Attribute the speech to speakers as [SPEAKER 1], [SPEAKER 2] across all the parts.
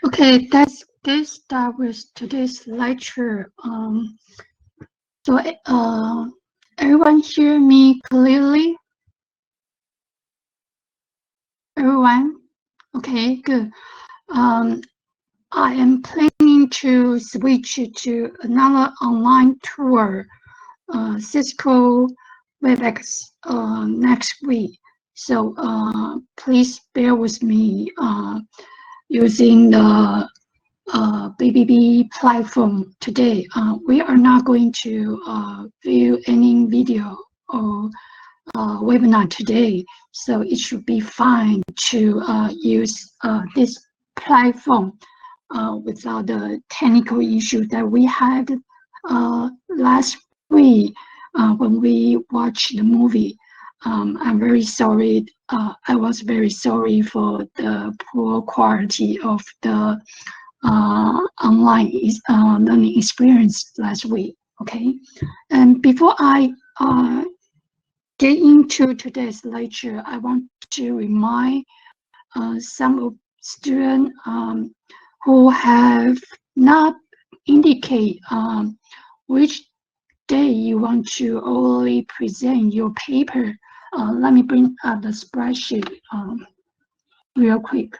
[SPEAKER 1] Okay, let's start with today's lecture. So everyone hear me clearly? Everyone? Okay, good. I am planning to switch to another online tour, Cisco WebEx, next week. So please bear with me using the BBB platform today. We are not going to view any video or webinar today, so it should be fine to use this platform without the technical issue that we had last week when we watched the movie. I'm very sorry. I was very sorry for the poor quality of the online learning experience last week. Okay, and before I get into today's lecture, I want to remind some of students who have not indicate which day you want to orally present your paper. Let me bring up the spreadsheet real quick.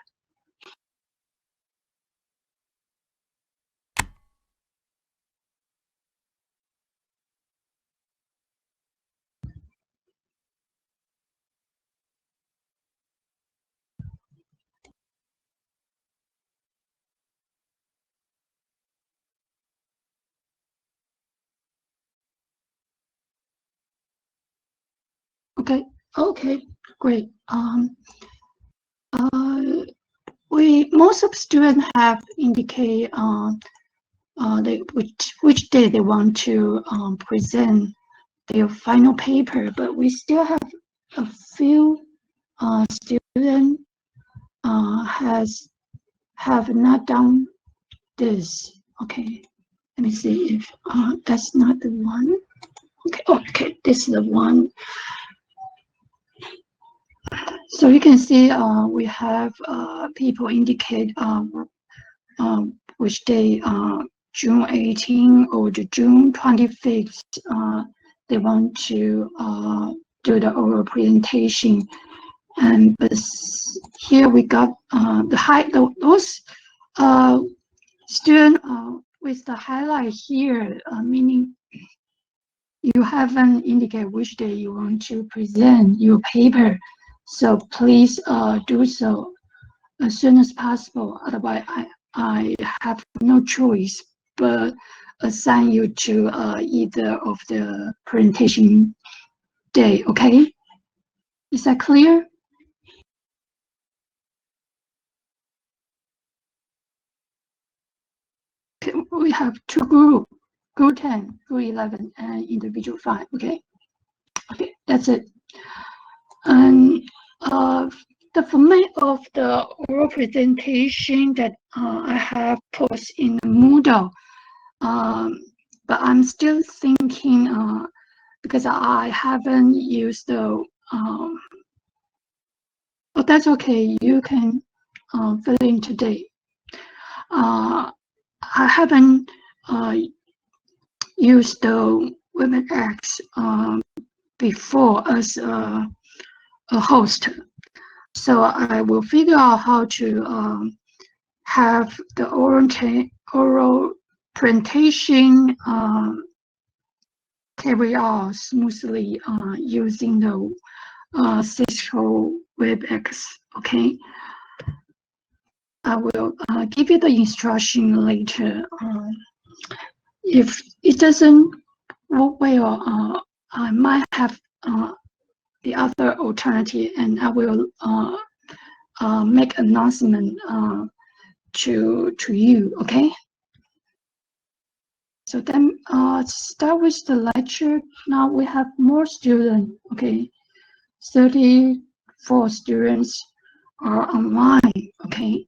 [SPEAKER 1] Okay, great. Most of students have indicate which day they want to present their final paper, but we still have a few students have not done this. Okay, let me see if that's not the one. Okay, this is the one. So you can see we have people indicate which day, June 18 or the June 25th, they want to do the oral presentation. And here we got those students with the highlight here, meaning you haven't indicated which day you want to present your paper. So please do so as soon as possible. Otherwise, I have no choice but assign you to either of the presentation day. Okay, is that clear? Okay, we have two groups: group 10, group 11, and individual 5. Okay, that's it. And the format of the oral presentation that I have posted in the Moodle, but I'm still thinking because I haven't used the. But that's okay. You can fill in today. I haven't used the WebEx before as a host. So I will figure out how to have the oral presentation carry out smoothly using the Cisco WebEx. Okay, I will give you the instruction later. If it doesn't work well, I might have the other alternative, and I will make announcement to you. Okay. So then start with the lecture. Now we have more students. Okay, 34 students are online. Okay.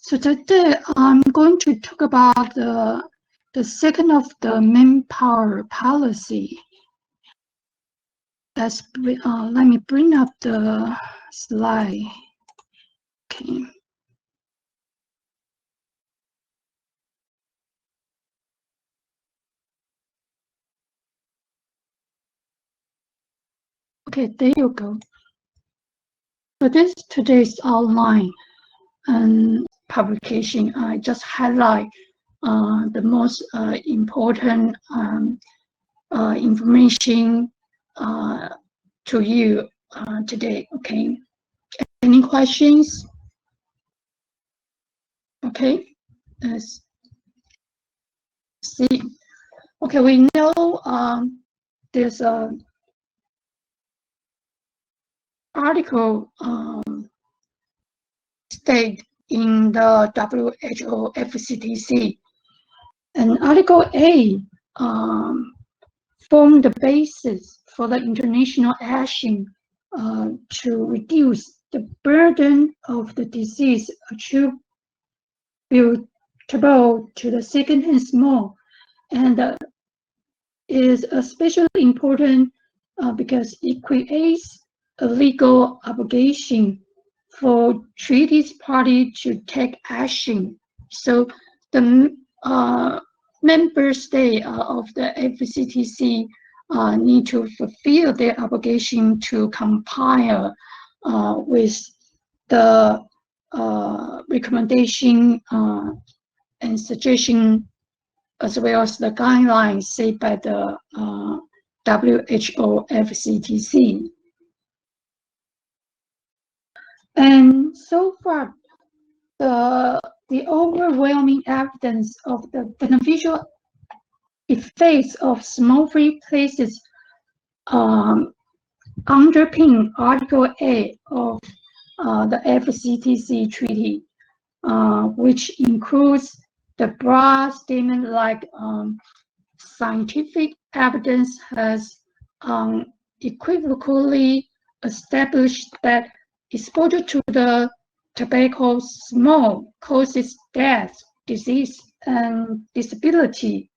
[SPEAKER 1] So today I'm going to talk about the second of the manpower policy. let me bring up the slide. Okay. Okay, there you go. So this today's outline and publication. I just highlight the most important information to you today. Okay. Any questions? Okay. Let's see. Okay, we know there's a article state in the WHO FCTC, and Article A formed the basis for the international action to reduce the burden of the disease attributable to the second-hand smoke, and is especially important because it creates a legal obligation for treaties party to take action. So the member state of the FCTC need to fulfill their obligation to comply with the recommendation and suggestion, as well as the guidelines set by the WHO FCTC. And so far, the overwhelming evidence of the beneficial effects of smoke-free places underpin Article A of the FCTC Treaty, which includes the broad statement like scientific evidence has unequivocally established that exposure to the tobacco smoke causes death, disease, and disability.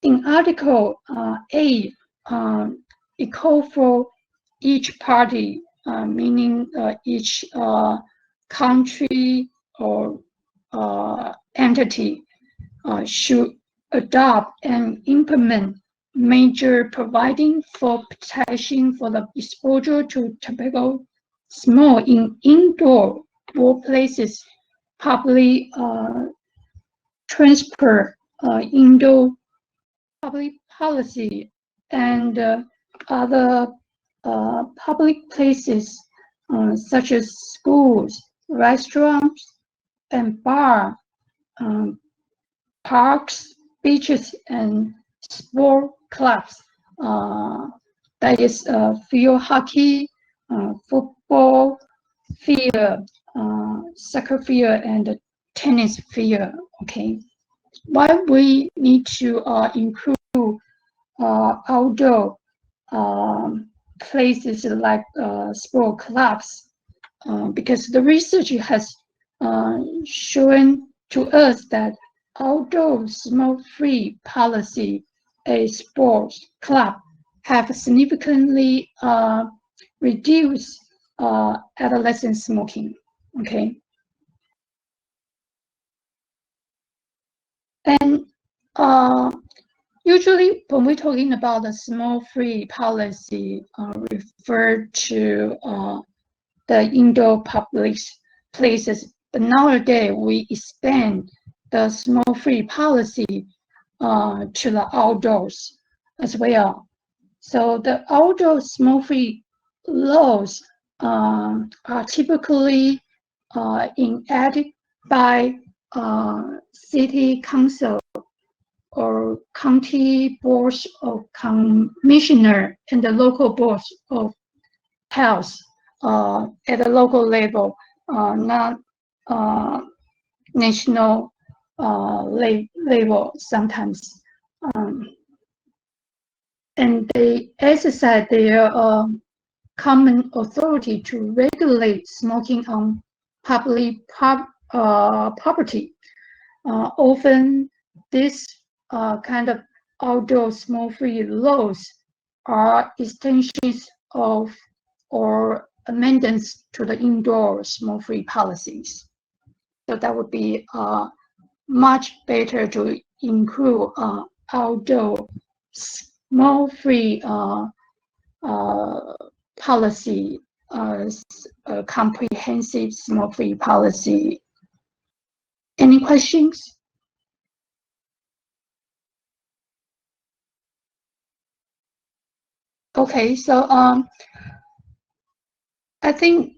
[SPEAKER 1] In Article A, it calls for each party, meaning each country or entity, should adopt and implement measures providing for protection for the exposure to tobacco smoke in indoor workplaces, public transport, indoor public policy, and other public places such as schools, restaurants, and bars, parks, beaches, and sport clubs. That is field hockey, football field, soccer field, and tennis field. Okay, why we need to include outdoor places like sport clubs, because the research has shown to us that outdoor smoke-free policy, a sports club, have significantly reduced adolescent smoking. Okay, and usually when we're talking about the smoke-free policy, refer to the indoor public places. But nowadays we expand the smoke-free policy to the outdoors as well. So the outdoor smoke-free laws are typically enacted by city council or county boards of commissioner and the local boards of health at the local level, not national level sometimes. And they exercise their common authority to regulate smoking on public property. Often this kind of outdoor smoke-free laws are extensions of or amendments to the indoor smoke-free policies. So that would be much better to include outdoor smoke-free policy as a comprehensive smoke-free policy. Any questions? Okay, so I think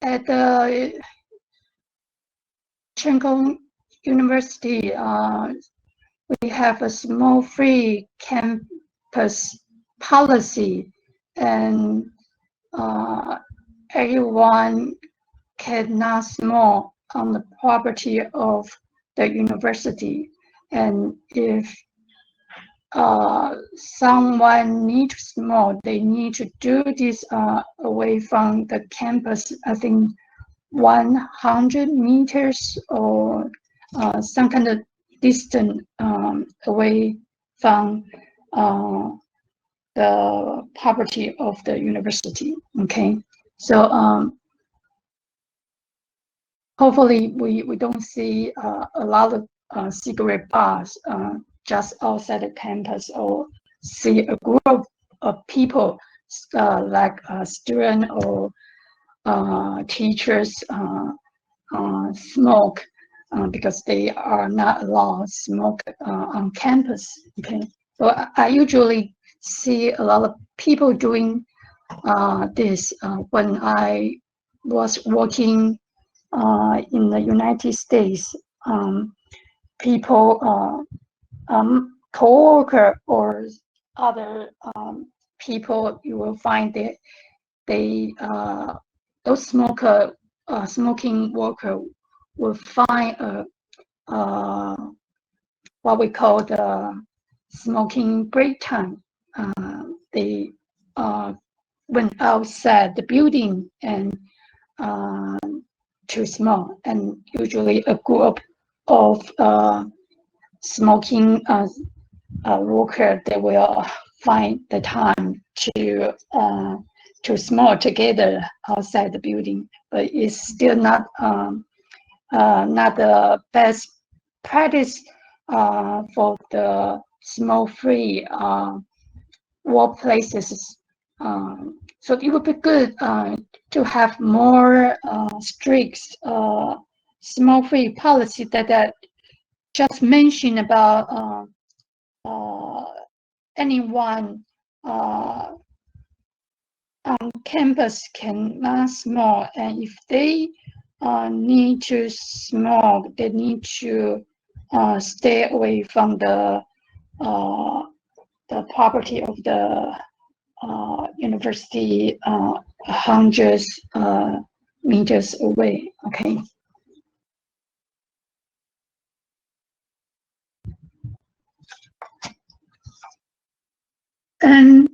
[SPEAKER 1] at the Cheng Kung University, we have a smoke-free campus policy, and everyone cannot smoke on the property of the university. And if someone needs to smoke, they need to do this away from the campus. I think 100 meters or some kind of distance away from the property of the university. Okay, so hopefully we don't see a lot of cigarette bars just outside the campus, or see a group of people like students or teachers smoke because they are not allowed to smoke on campus. Okay, so I usually see a lot of people doing this when I was working in the United States. People, co-worker or other people, you will find that they those smoking worker will find what we call the smoking break time. They went outside the building and to smoke, and usually a group of smoking worker, they will find the time to smoke together outside the building, but it's still not the best practice for the smoke-free workplaces. So it would be good to have more strict smoke-free policy that just mentioned about anyone on campus cannot smoke, and if they need to smoke, they need to stay away from the property of the university, hundreds meters away. Okay. And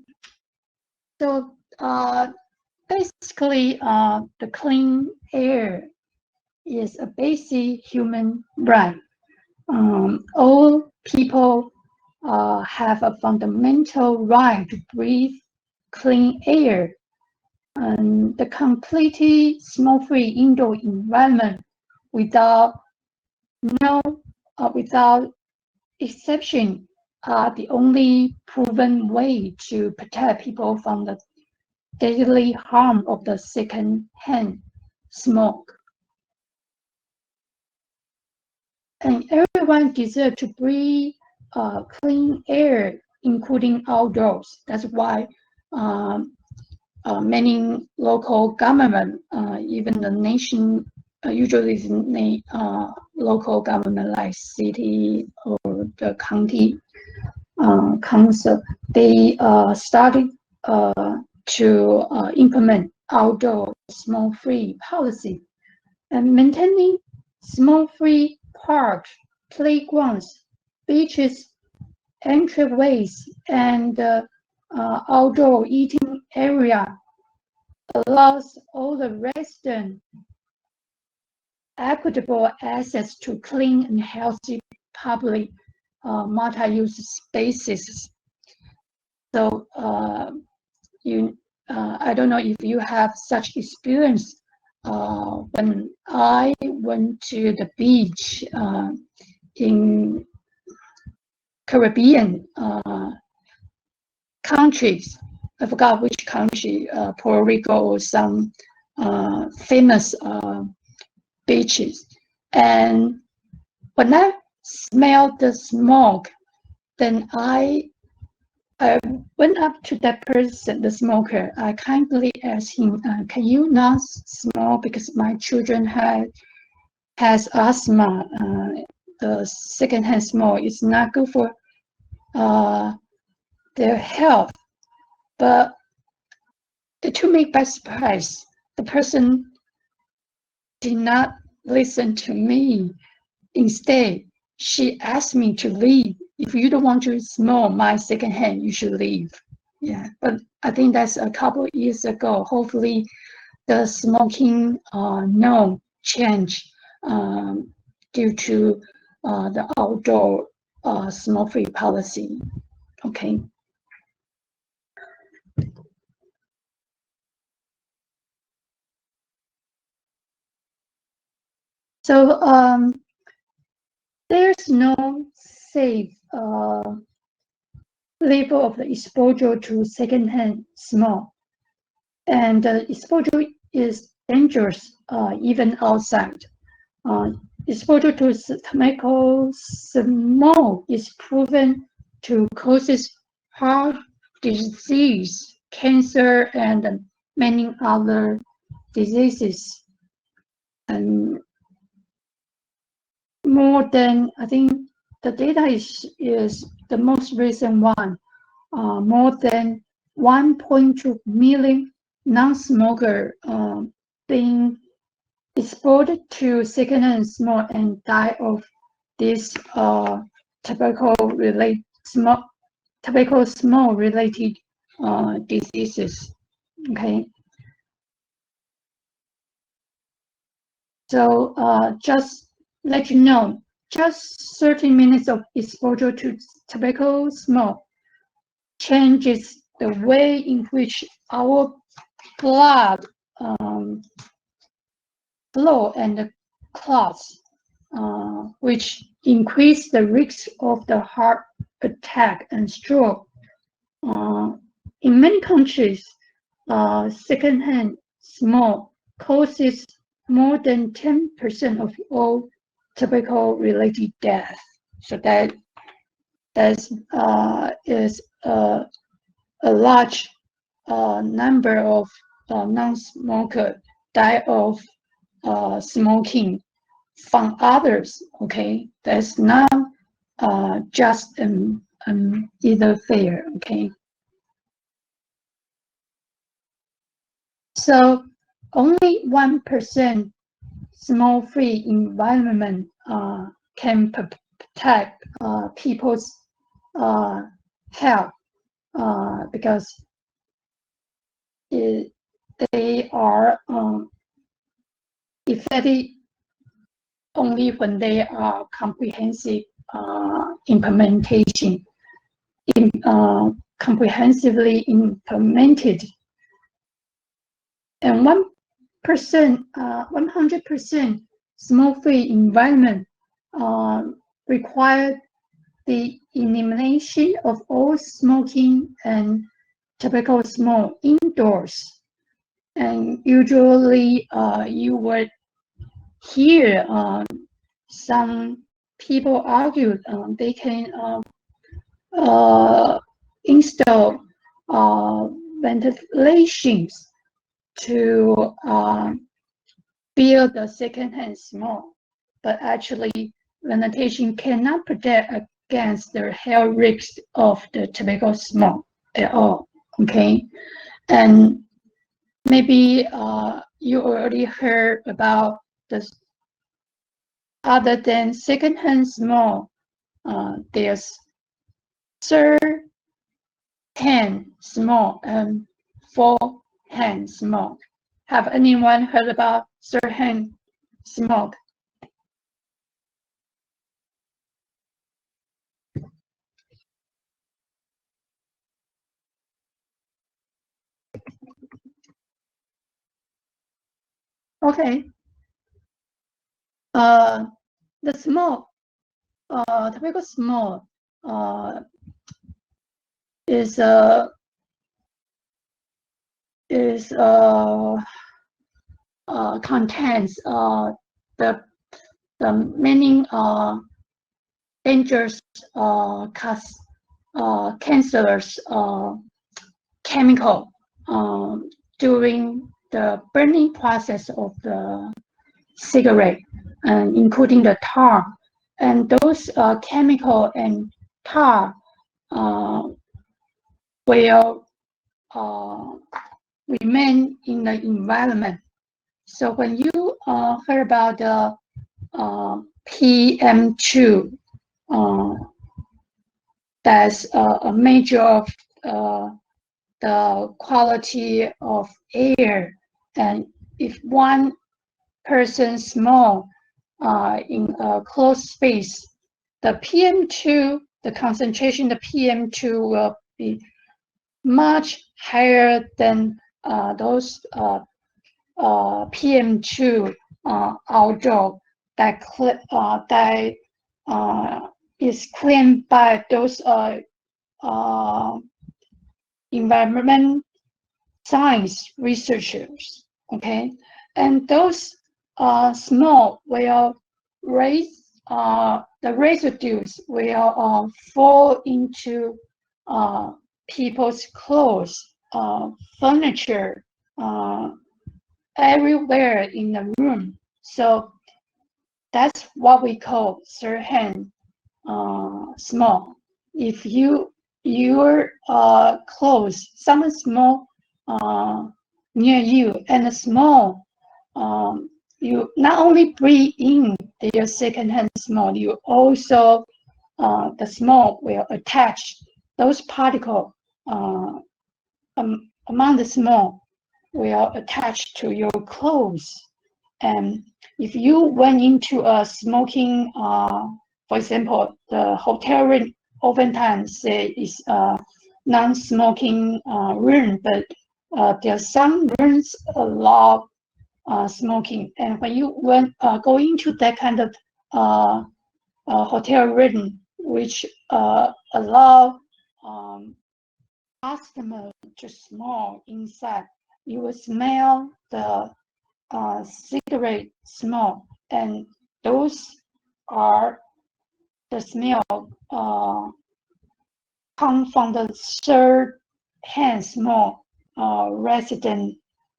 [SPEAKER 1] so basically, the clean air is a basic human right. All people have a fundamental right to breathe clean air, and the completely smoke-free indoor environment without exception are the only proven way to protect people from the deadly harm of the second-hand smoke. And everyone deserves to breathe clean air, including outdoors. That's why many local government, even the nation, usually the local government like city or the county council, they started to implement outdoor smoke-free policy, and maintaining smoke-free parks, playgrounds, beaches, entryways, and outdoor eating area allows all the residents equitable access to clean and healthy public multi-use spaces. So I don't know if you have such experience. When I went to the beach in Caribbean countries, I forgot which country, Puerto Rico or some famous beaches. And when I smelled the smoke, then I went up to that person, the smoker. I kindly asked him, "Can you not smoke because my children has asthma? The secondhand smoke is not good for their health." But it took me by surprise. The person did not listen to me. Instead, she asked me to leave. If you don't want to smoke my secondhand, you should leave. Yeah, but I think that's a couple years ago. Hopefully, the smoking no change due to the outdoor smoke-free policy. Okay. So there's no safe level of the exposure to secondhand smoke, and the exposure is dangerous even outside. Exposure to tobacco smoke is proven to cause heart disease, cancer, and many other diseases. And more than, I think the data is the most recent one, more than 1.2 million non-smoker being exposed to secondhand smoke and die of this tobacco smoke related diseases. Okay. So just let you know, just 30 minutes of exposure to tobacco smoke changes the way in which our blood flow and clots, which increase the risk of the heart attack and stroke. In many countries, secondhand smoke causes more than 10% of all tobacco-related deaths. So that is a large number of non-smokers die of smoking from others. Okay, that's not just either fair. Okay. So only 1% smoke-free environment can protect people's health because they are effective only when they are comprehensive implementation, comprehensively implemented. And 100% smoke-free environment require the elimination of all smoking and tobacco smoke indoors. And usually you would hear some people argue they can install ventilations to build the secondhand smoke, but actually ventilation cannot protect against the health risks of the tobacco smoke at all. Okay, and maybe you already heard about this. Other than secondhand smoke, there's third-hand smoke and fourth-hand smoke. Have anyone heard about third-hand smoke? Okay. The smoke, tobacco smoke, is contains the many dangerous cancerous chemical during the burning process of the cigarette, and including the tar, and those chemical and tar will remain in the environment. So when you heard about the PM2, that's a measure of the quality of air, and if one person smoke in a closed space, the PM2, the concentration, the PM2 will be much higher than those PM2 outdoor that is claimed by those environment science researchers. Okay, and those smoke will raise the residues will fall into people's clothes, furniture, everywhere in the room. So that's what we call third-hand smoke. If your clothes, someone smoke near you and smoke, you not only breathe in their second-hand smoke, you also the smoke will attach those particles among the smoke will attach to your clothes. And if you went into a smoking, for example, the hotel room oftentimes say is a non-smoking room, but there are some rooms allow smoking. And when you go into that kind of hotel room, which allow customers to smoke inside, you will smell the cigarette smoke, and those are the smell come from the third-hand smoke resident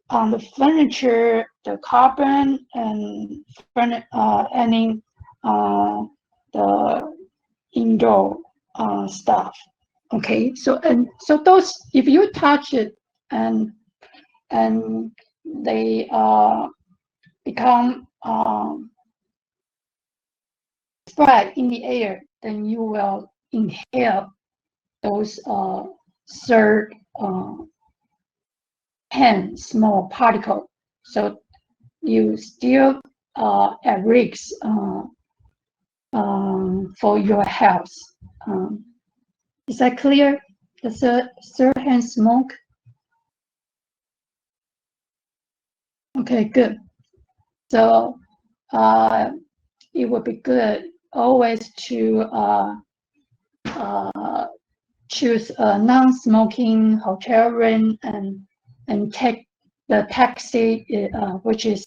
[SPEAKER 1] on the furniture, the carpet, and any the indoor stuff. Okay, so those, if you touch it and they become spread in the air, then you will inhale those third hand small particle. So you still at risk for your health. Is that clear? The third hand smoke? Okay, good. So it would be good always to choose a non-smoking hotel room and take the taxi, which is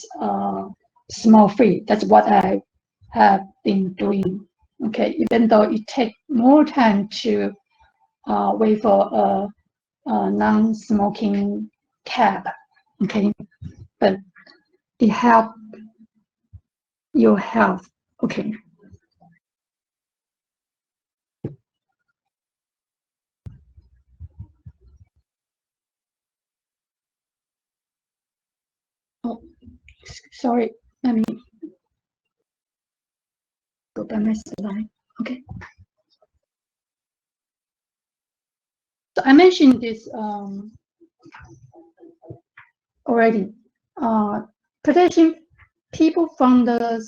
[SPEAKER 1] smoke-free. That's what I have been doing. Okay, even though it takes more time to wait for a non-smoking cab. Okay, but it helps your health. Okay. Oh, sorry. Let me go back my slide. Okay. So I mentioned this already. Protecting people from the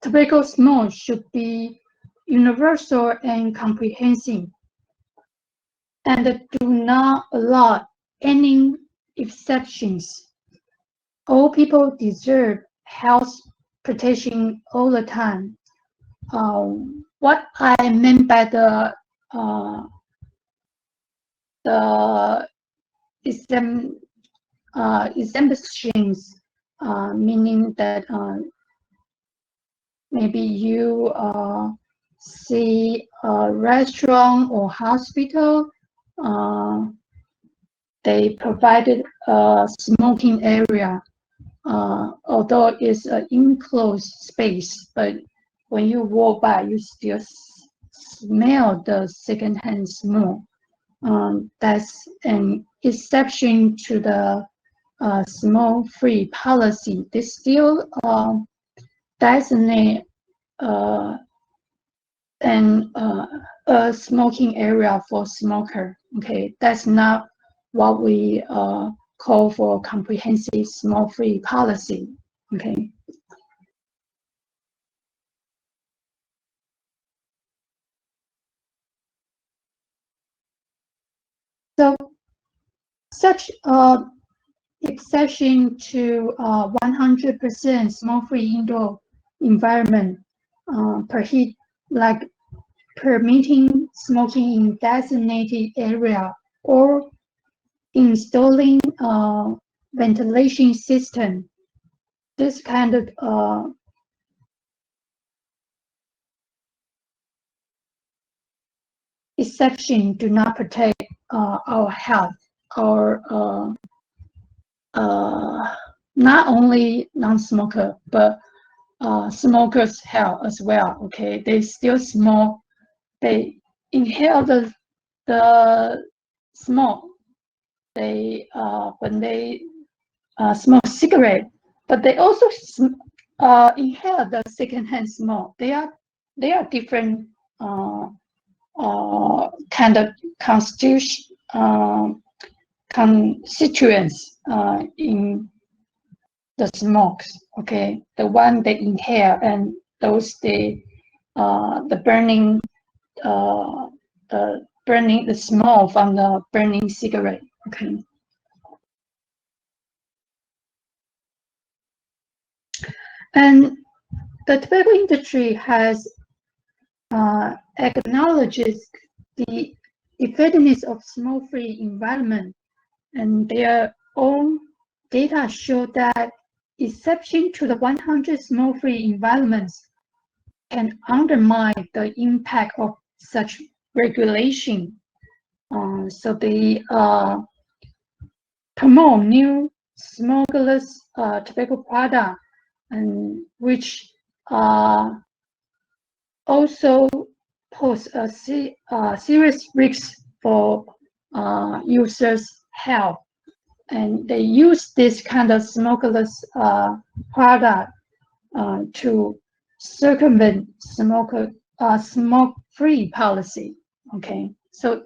[SPEAKER 1] tobacco smoke should be universal and comprehensive, and do not allow any exceptions. all people deserve health protection all the time. What I meant by the exemptions, meaning that maybe you see a restaurant or hospital, they provided a smoking area, although it's an enclosed space, but when you walk by, you still smell the secondhand smoke. That's an exception to the smoke-free policy. They still designate a smoking area for smoker. Okay, that's not what we call for comprehensive smoke-free policy. Okay. So such exception to 100% smoke-free indoor environment, like permitting smoking in designated area or installing a ventilation system. This kind of exception do not protect our health or not only non-smoker but smokers' health as well. Okay, they still smoke. They inhale the smoke. They when they smoke cigarette, but they also inhale the secondhand smoke. They are different kind of constituents in the smokes. Okay, the one they inhale and those the burning the smoke from the burning cigarette. Okay. And the tobacco industry has acknowledges the effectiveness of smoke-free environment, and their own data show that exception to the 100 smoke-free environments can undermine the impact of such regulation. So they promote new smokeless tobacco product, and which also pose a serious risk for users' health. And they use this kind of smokeless product to circumvent smoke-free policy. Okay, so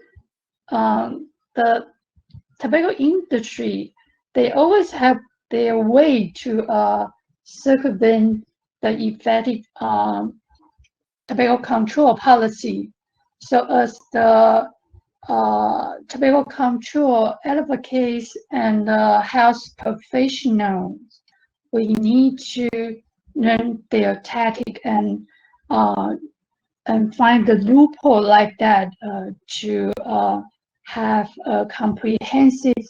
[SPEAKER 1] the tobacco industry, they always have their way to circumvent the effective tobacco control policy. So as the tobacco control advocates and health professionals, we need to learn their tactic and find the loophole like that to have a comprehensive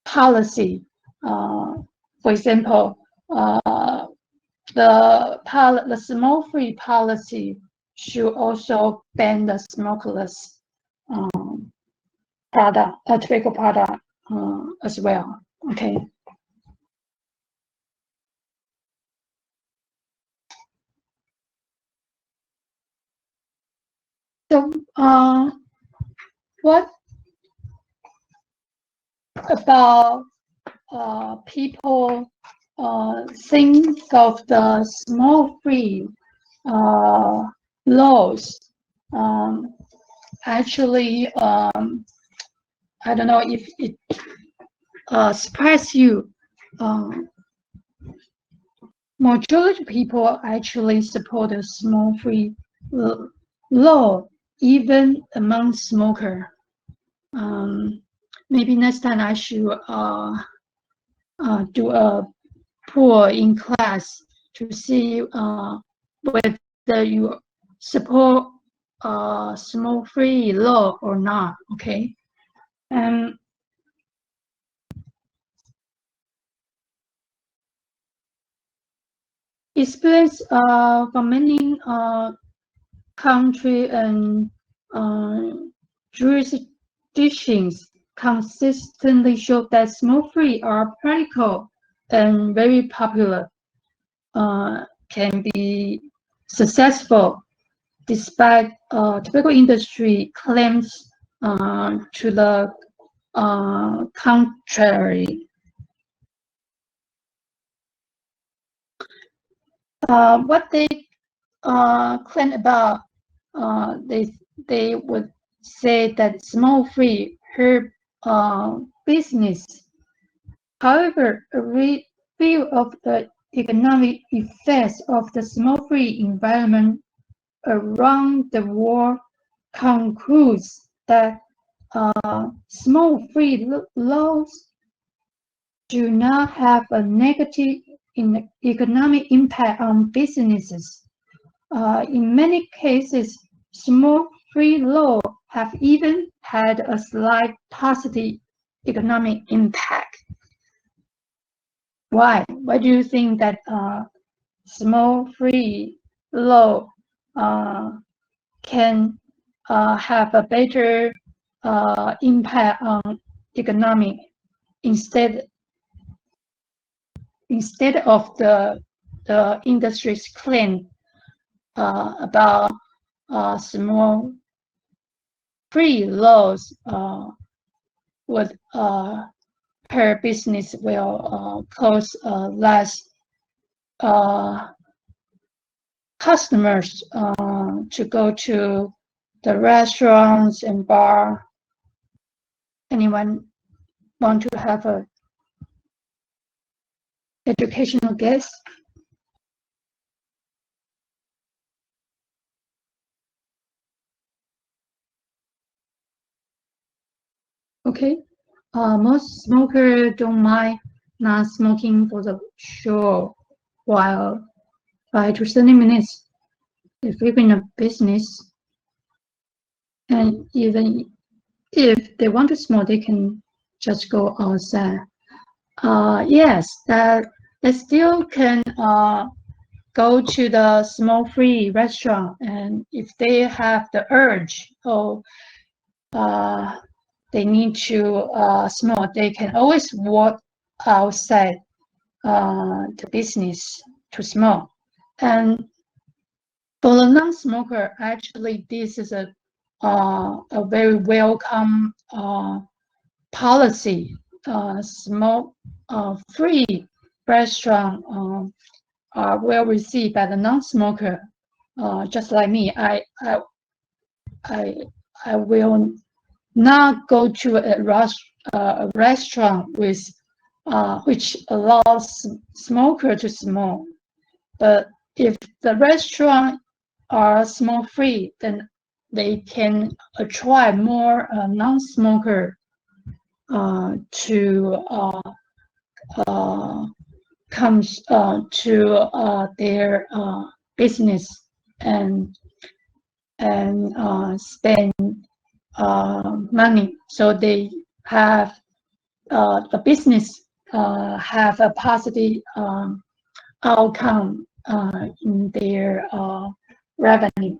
[SPEAKER 1] policy. For example, the smoke-free policy should also ban the smokeless tobacco product as well. Okay. So, what about people think of the smoke-free laws? Actually, I don't know if it surprised you. Majority of people actually support a smoke-free law, even among smoker. Maybe next time I should do a poll in class to see whether you support smoke-free law or not. Okay, and experience from many country and jurisdictions consistently show that smoke-free are practical and very popular, can be successful despite tobacco industry claims to the contrary. What they claim about, they would say that smoke-free herb business. However, a review of the economic effects of the smoke-free environment around the world concludes that smoke-free laws do not have a negative economic impact on businesses. In many cases, smoke-free laws have even had a slight positive economic impact. Why? Why do you think that smoke-free law can have a better impact on economy instead of the industry's claim about smoke-free laws would per business will cause less customers to go to the restaurants and bar. Anyone want to have a educational guess? Okay, most smokers don't mind not smoking for the show while 5 to 30 minutes if you're in a business. And even if they want to smoke, they can just go outside. Yes, that they still can go to the smoke-free restaurant, and if they have the urge or they need to smoke, they can always walk outside the business to smoke. And for the non-smoker, actually, this is a very welcome policy. Smoke-free restaurant are well received by the non-smoker. Just like me, I will not go to a restaurant with which allows smoker to smoke. But if the restaurant are smoke-free, then they can attract more non-smoker to comes to their business and spend money. So they have the business have a positive outcome in their revenue.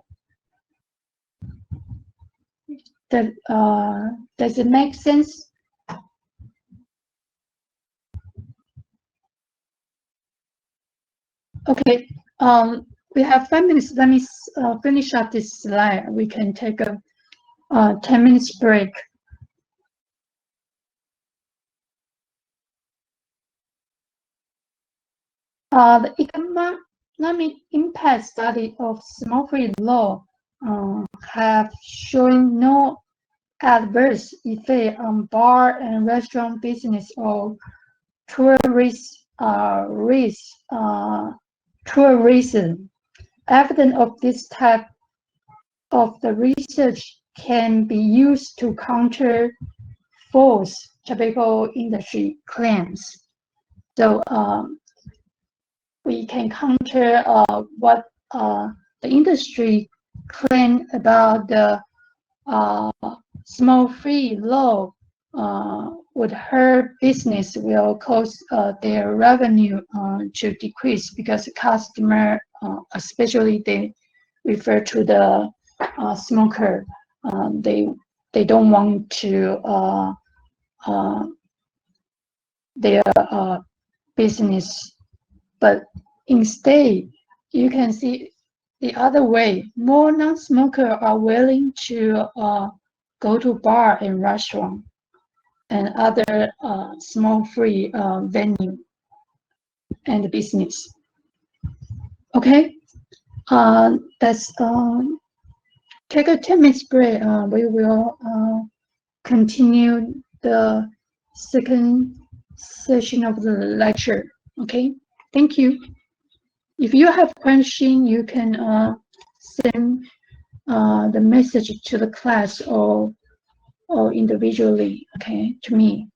[SPEAKER 1] Does it make sense? Okay, we have 5 minutes. Let me finish up this slide. We can take a 10 minutes break. The economic impact study of smoke-free law have shown no adverse effect on bar and restaurant business or tourism. Evidence of this type of the research can be used to counter false tobacco industry claims. So we can counter what the industry claim about the uh, smoke-free law would hurt business, will cause their revenue to decrease because customer, especially they refer to the smoker, they don't want to uh, their business, but instead you can see the other way. More non-smokers are willing to go to bar and restaurant and other smoke-free venue and business. Okay, let's take a 10 minutes break. We will continue the second session of the lecture. Okay, thank you. If you have question, you can send the message to the class or individually, okay, to me.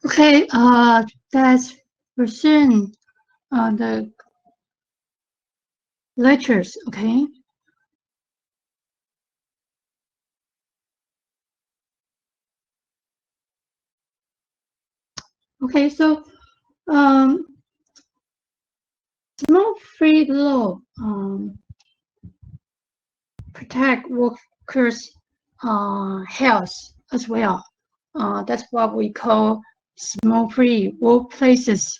[SPEAKER 1] Okay, let's resume the lectures, okay? Okay, so um, smoke-free law protect workers' health as well. That's what we call smoke-free workplaces.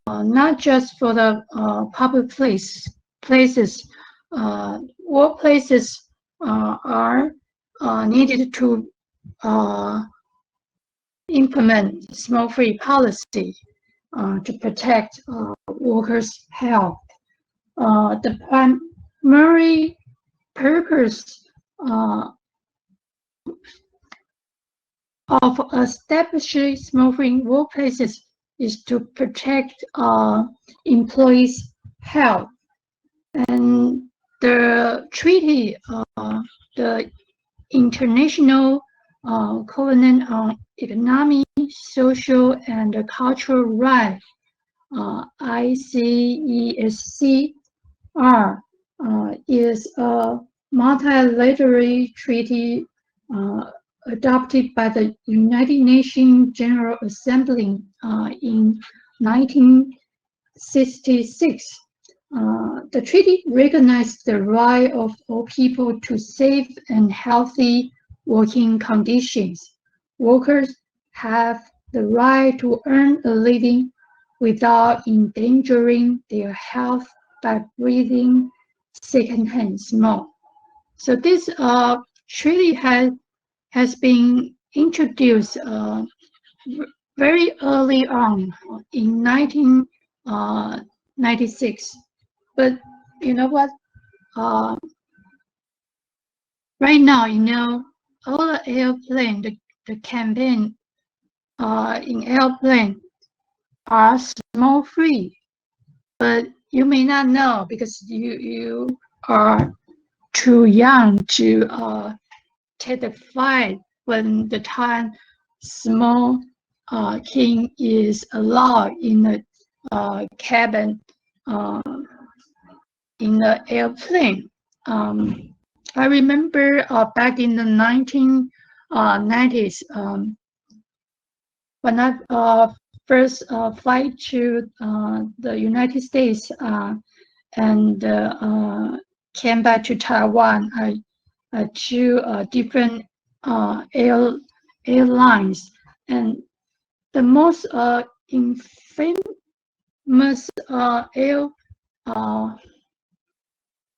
[SPEAKER 1] Not just for the public places. Workplaces are needed to uh, implement smoke-free policy to protect workers' health. The primary purpose of establishing smoke-free workplaces is to protect employees' health. And the treaty, the International Covenant on Economic, Social, and Cultural Rights, ICESCR, is a multilateral treaty adopted by the United Nations General Assembly in 1966. The treaty recognized the right of all people to safe and healthy working conditions. Workers have the right to earn a living without endangering their health by breathing secondhand smoke. So this treaty has been introduced very early on in 1996. But you know what? Uh, right now, all the airplane, the campaign in airplane are smoke free. But you may not know because you are too young to take the flight when the time smoking is allowed in the cabin in the airplane. I remember back in the 1990s when I first flight to the United States and came back to Taiwan. I to different airlines, and the most infamous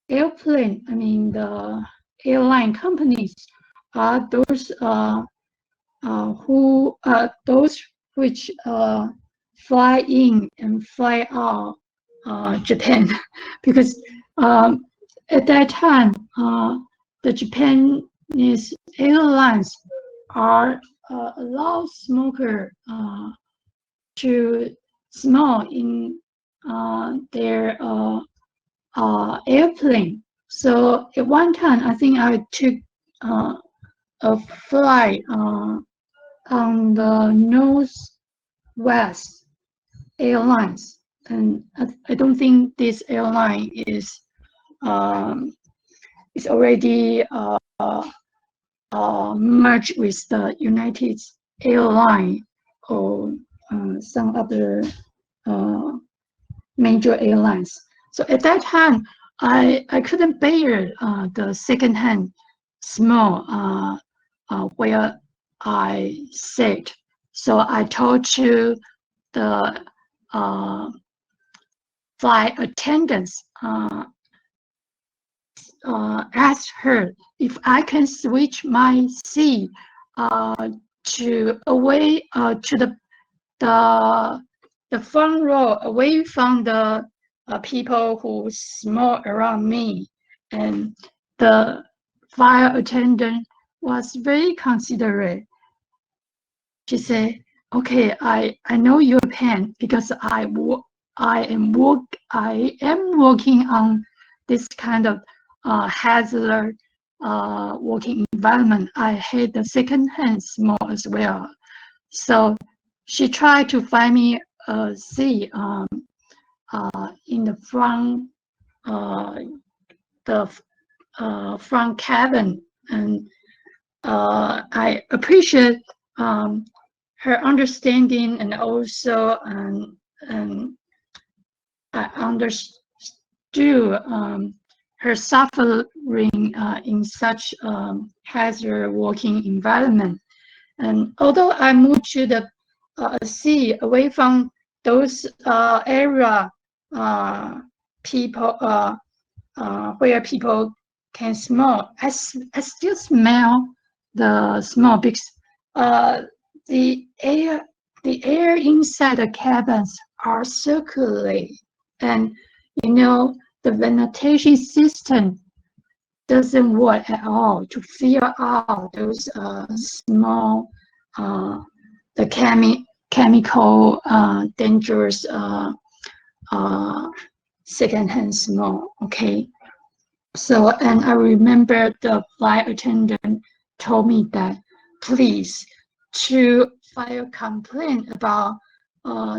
[SPEAKER 1] airplane. I mean, the airline companies are those which fly in and fly out Japan, because at that time the Japanese airlines are allow smoker to smoke in their airplane. So at one time, I think I took a flight on the Northwest Airlines, and I don't think this airline is already merged with the United Airline or some other major airlines. So at that time, I couldn't bear the secondhand smell where I sat. So I told to the flight attendants, asked her if I can switch my seat to away to the front row, away from the people who smoke around me. And the flight attendant was very considerate. She said, "Okay, I know your pain because I am working on this kind of hazard working environment. I hate the secondhand smoke as well. So she tried to find me a seat in the front front cabin, and I appreciate her understanding, and also I understood her suffering in such hazard working environment. And although I moved to the sea, away from those area people where people can smell, I still smell the smoke, because the air inside the cabins are circulate, and the ventilation system doesn't work at all to filter out those small the chemical dangerous secondhand smoke. Okay, so, and I remember the flight attendant told me that please to file a complaint about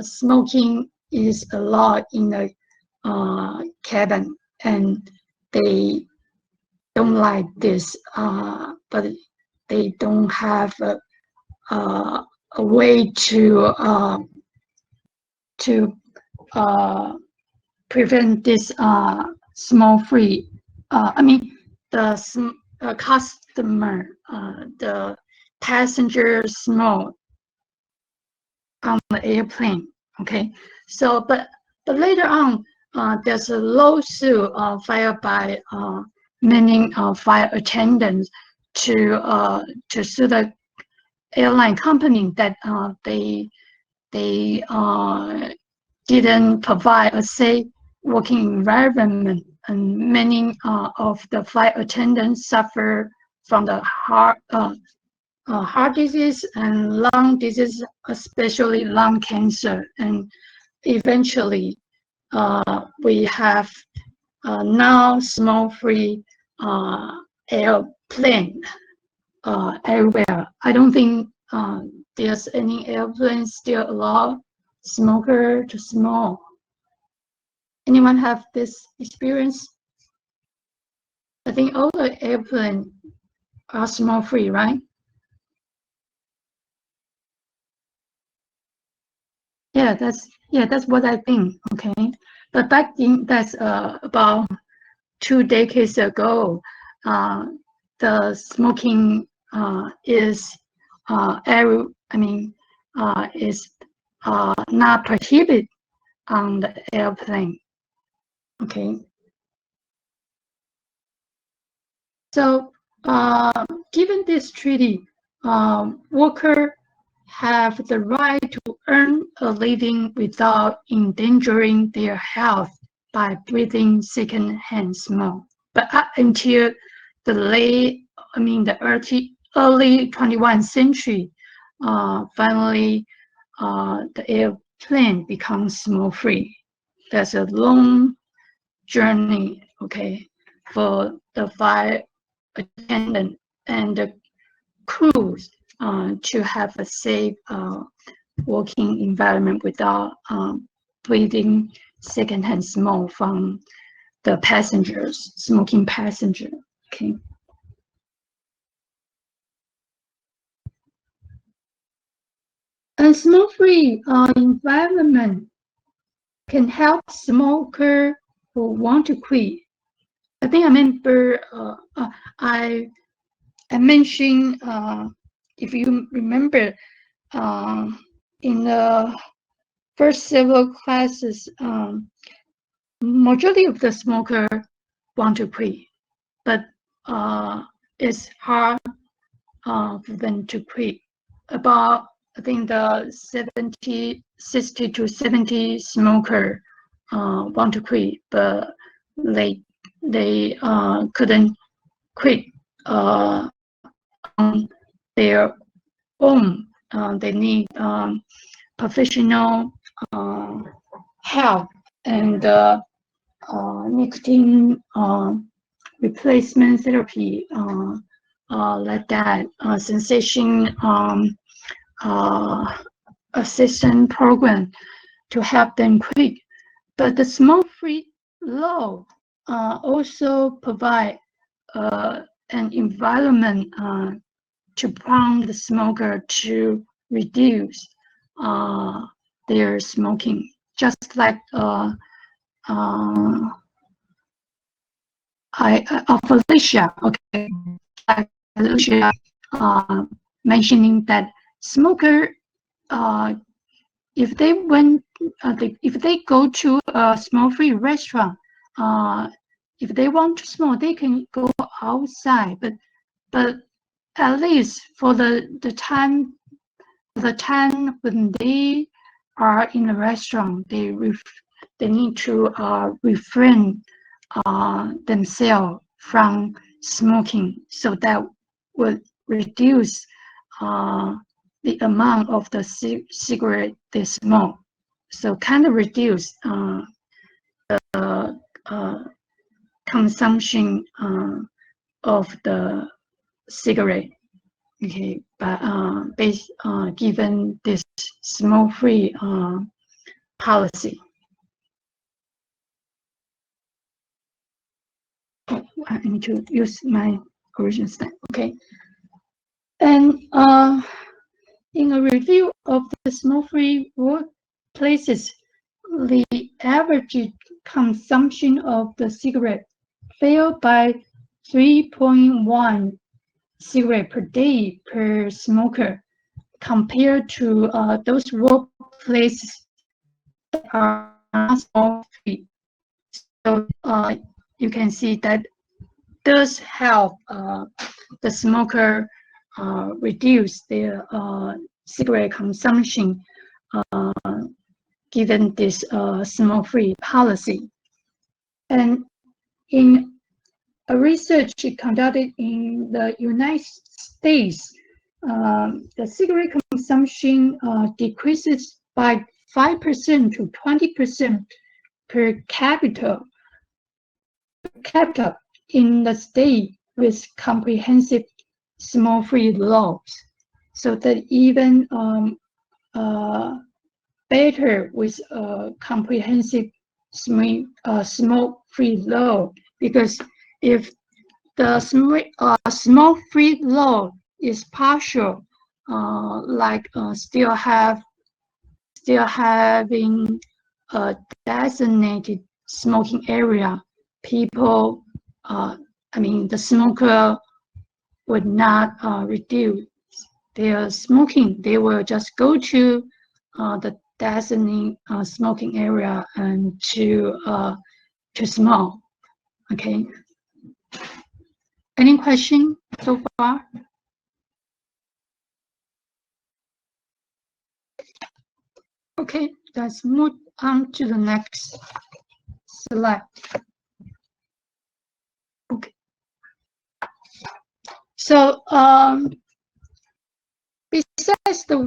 [SPEAKER 1] smoking is allowed in the cabin, and they don't like this, but they don't have a way to prevent this smoke-free. I mean, the customer, the passenger smoke on the airplane. Okay, so but later on, there's a lawsuit filed by many flight attendants to sue the airline company that they didn't provide a safe working environment, and many of the flight attendants suffer from the heart disease and lung disease, especially lung cancer. And eventually, we have now smoke-free airplane everywhere. I don't think there's any airplane still allow smoker to smoke. Anyone have this experience? I think all the airplanes are smoke-free, right? Yeah, that's what I think. Okay, but back in that's about 2 decades ago, the smoking is not prohibited on the airplane. Okay. So, given this treaty, workers have the right to earn a living without endangering their health by breathing secondhand smoke. But up until the early 21st century, finally, the airplane becomes smoke-free. There's a long journey, okay, for the flight attendant and the crews to have a safe working environment without breathing secondhand smoke from the passengers, smoking passenger. Okay. A smoke-free environment can help smokers who want to quit. I think I remember I mentioned, if you remember, in the first several classes, majority of the smokers want to quit, but it's hard for them to quit. About, I think, the 60 to 70 smokers want to quit, but they couldn't quit on their own. They need professional help and nicotine replacement therapy, like that, sensation assistance program to help them quit. But the smoke-free law also provide an environment to prompt the smoker to reduce their smoking, just like Felicia, okay, like Felicia mentioning that smoker, if they go to a smoke-free restaurant, if they want to smoke, they can go outside, but at least for the time when they are in the restaurant, they need to refrain themselves from smoking, so that would reduce the amount of the cigarette they smoke. So kind of reduce the consumption of the cigarette. Okay, but given this smoke-free policy. Oh, I need to use my original slide. Okay, and in a review of the smoke-free workplaces, the average consumption of the cigarette fell by 3.1 cigarette per day per smoker, compared to those workplaces that are not smoke-free. So you can see that does help the smoker reduce their cigarette consumption given this smoke-free policy. And in a research conducted in the United States, the cigarette consumption decreases by 5% to 20% per capita in the state with comprehensive smoke-free laws. So that even better with a comprehensive smoke-free law, because if the smoke-free law is partial, like still having a designated smoking area, people, the smoker would not reduce their smoking. They will just go to the designated smoking area and to smoke. Okay. Any question so far? Okay, let's move on to the next slide. Okay. So besides the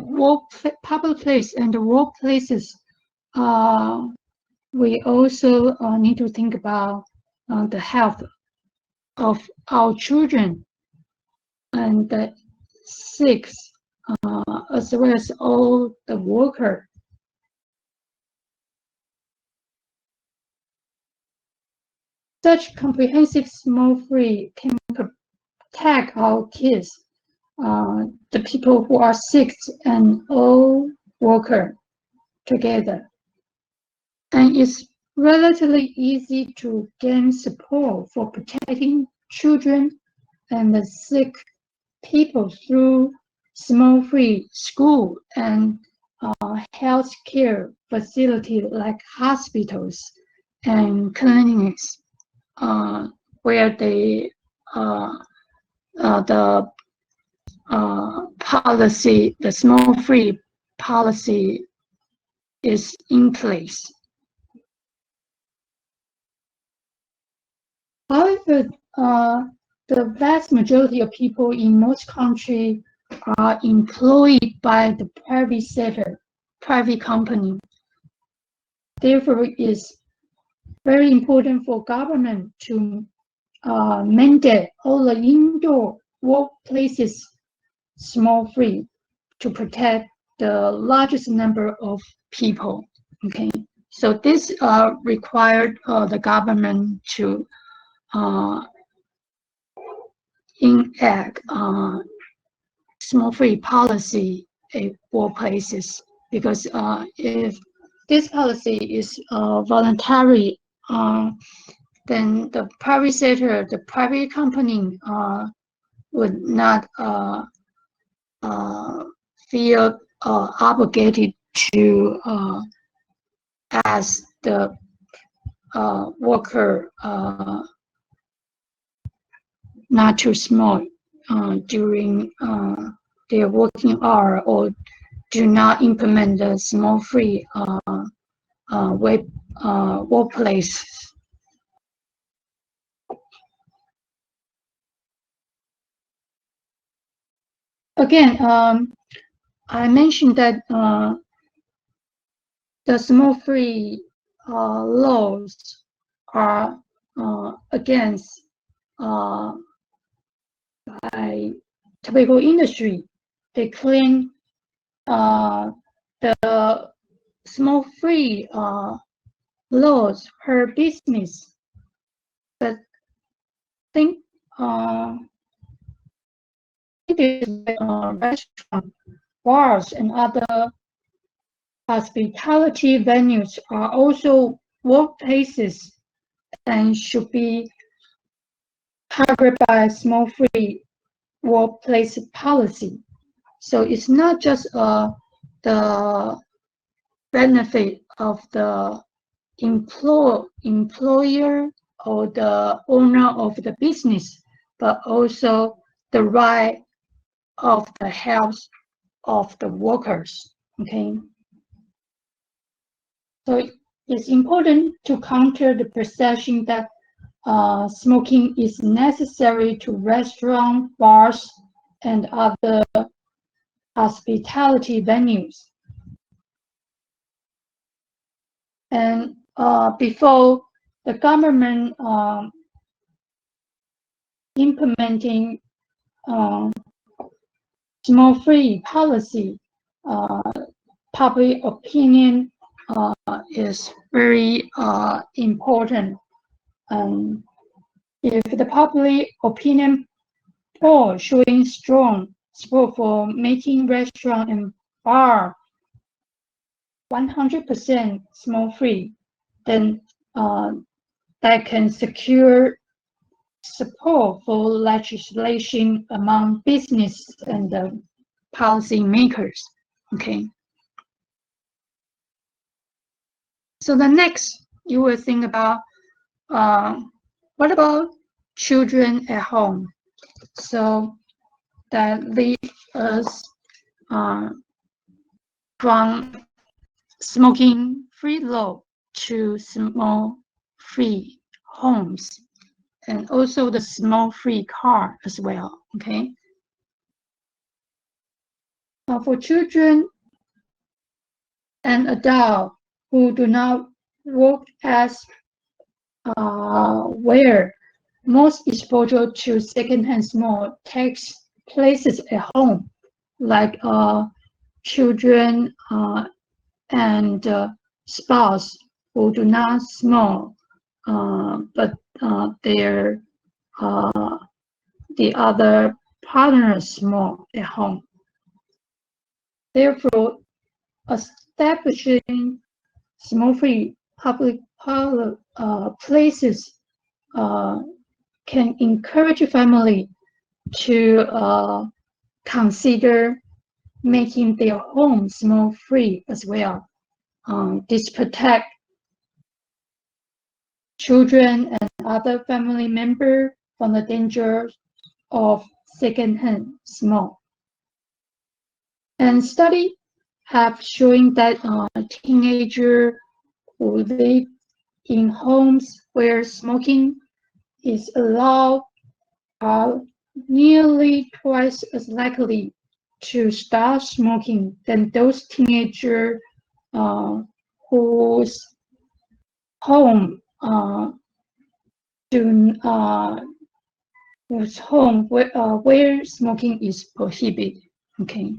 [SPEAKER 1] public place and the workplaces, we also need to think about the health of our children and the sick, as well as all the workers. Such comprehensive smoke-free can protect our kids, the people who are sick, and all workers together. And it's relatively easy to gain support for protecting children and the sick people through smoke-free school and health care facilities like hospitals and clinics, where the policy, the smoke-free policy, is in place. However, the vast majority of people in most countries are employed by the private sector, private company. Therefore, it's very important for government to mandate all the indoor workplaces smoke-free to protect the largest number of people. Okay, so this required the government to enact smoke-free policy at workplaces, because if this policy is voluntary, then the private sector, the private company would not feel obligated to ask the worker not to smoke during their working hour, or do not implement the smoke-free workplace. Again, I mentioned that the smoke-free laws are against by tobacco industry. They claim the smoke-free laws hurt business, but I think restaurants, bars, and other hospitality venues are also workplaces and should be covered by smoke-free workplace policy. So it's not just the benefit of the employer or the owner of the business, but also the right of the health of the workers. Okay. So it's important to counter the perception that smoking is necessary to restaurants, bars, and other hospitality venues. And before the government implementing smoke-free policy, public opinion is very important. If the public opinion poll showing strong support for making restaurant and bar 100% smoke-free, then that can secure support for legislation among business and policy makers. Okay. So the next, you will think about what about children at home? So that leads us from smoking-free law to smoke-free homes, and also the smoke-free car as well. Okay. For children and adults who do not work as where most exposure to secondhand smoke takes places at home, like children and spouse who do not smoke, but the other partners smoke at home. Therefore, establishing smoke-free public places can encourage family to consider making their home smoke-free as well. This protects children and other family members from the danger of secondhand smoke. And studies have shown that teenagers who live in homes where smoking is allowed are nearly twice as likely to start smoking than those teenagers whose home where smoking is prohibited. Okay.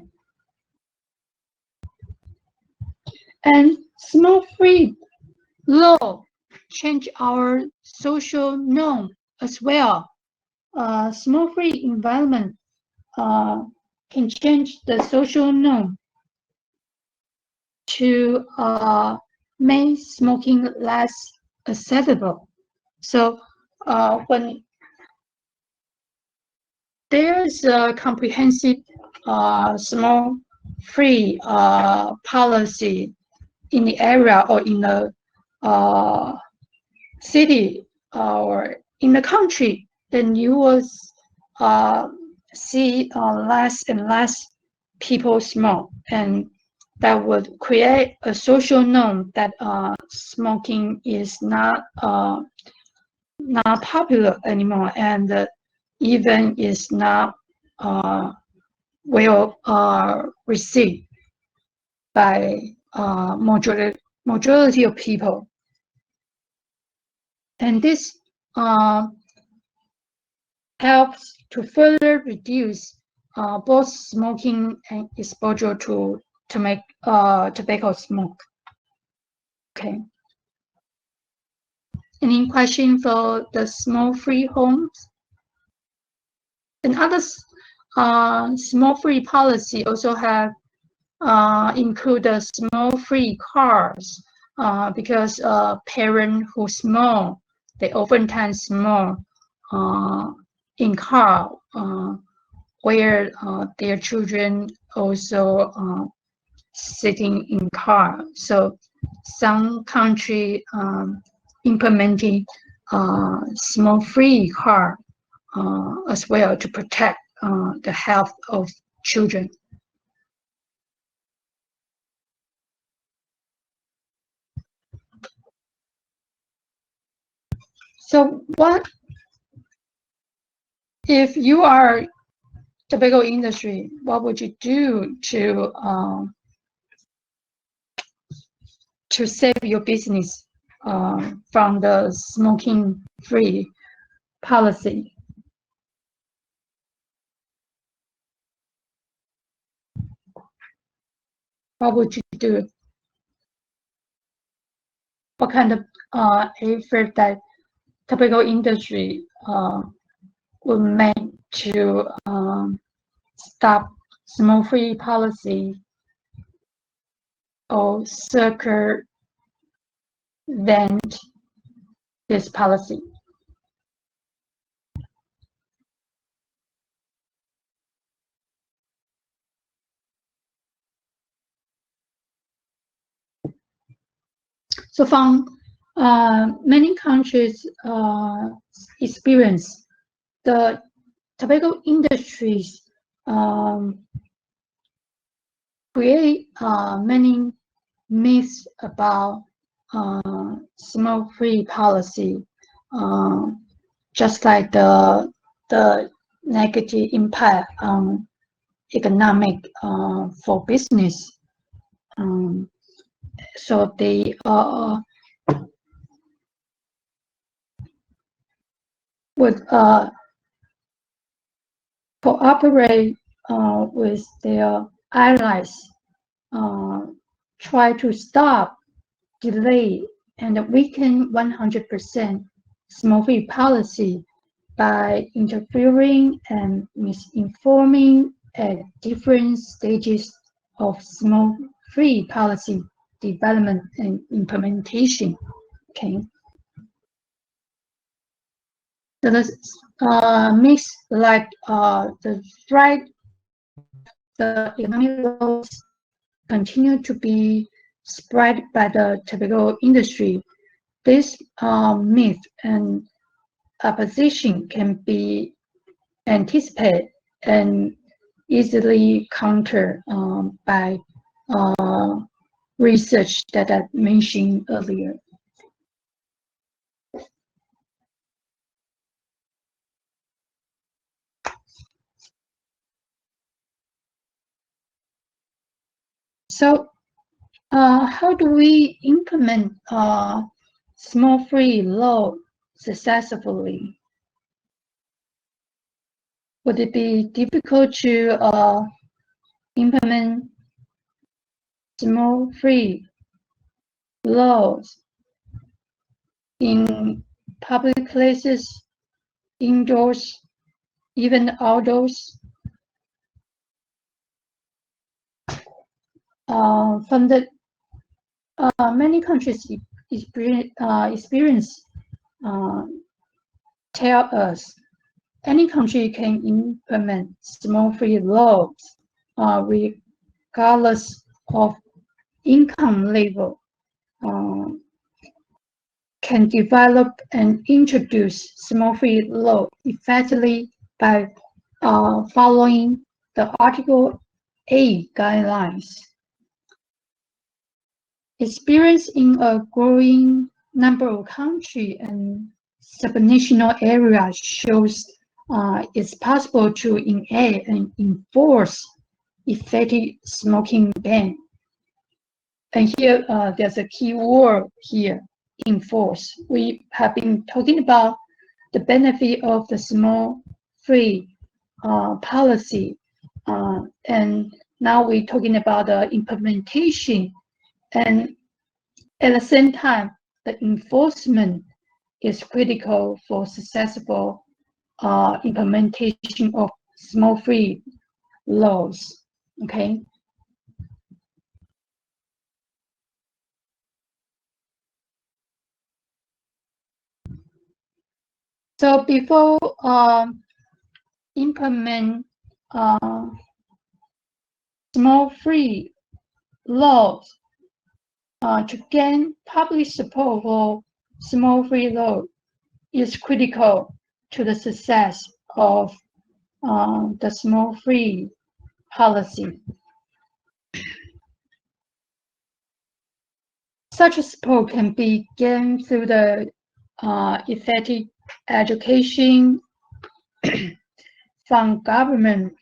[SPEAKER 1] And smoke-free law change our social norm as well. Smoke-free environment can change the social norm to make smoking less acceptable. So when there's a comprehensive smoke-free policy in the area or in the city or in the country, then you will see less and less people smoke, and that would create a social norm that smoking is not popular anymore, and even is not well received by majority of people. And this helps to further reduce both smoking and exposure to make tobacco smoke. Okay. Any question for the smoke-free homes? And other smoke-free policy also have include the smoke-free cars because parents who smoke, they oftentimes smoke in car where their children also sitting in car. So some country implementing smoke-free car as well to protect the health of children. So what if you are tobacco industry, what would you do to save your business from the smoking-free policy? What would you do? What kind of effort that tobacco industry would make to stop smoke-free policy or circumvent this policy? So from many countries' experience, the tobacco industries create many myths about smoke-free policy, just like the negative impact on economic for business. So they would cooperate with their allies, try to stop, delay, and weaken 100% smoke-free policy by interfering and misinforming at different stages of smoke-free policy development and implementation. Okay. So the myths like the threat, the economic loss continue to be spread by the tobacco industry. This myth and opposition can be anticipated and easily countered by research that I mentioned earlier. So how do we implement smoke-free law successfully? Would it be difficult to implement smoke-free laws in public places, indoors, even outdoors. From the many countries experience tell us any country can implement smoke-free laws regardless of income level, can develop and introduce smoke-free law effectively by following the Article 8 guidelines. Experience in a growing number of countries and subnational areas shows it's possible to enact and enforce effective smoking ban. And here, there's a key word here, enforce. We have been talking about the benefit of the smoke-free policy, and now we're talking about the implementation. And at the same time, the enforcement is critical for successful implementation of smoke-free laws. Okay. So before implement smoke-free laws, to gain public support for smoke-free law is critical to the success of the smoke-free policy. Such support can be gained through the effective education from government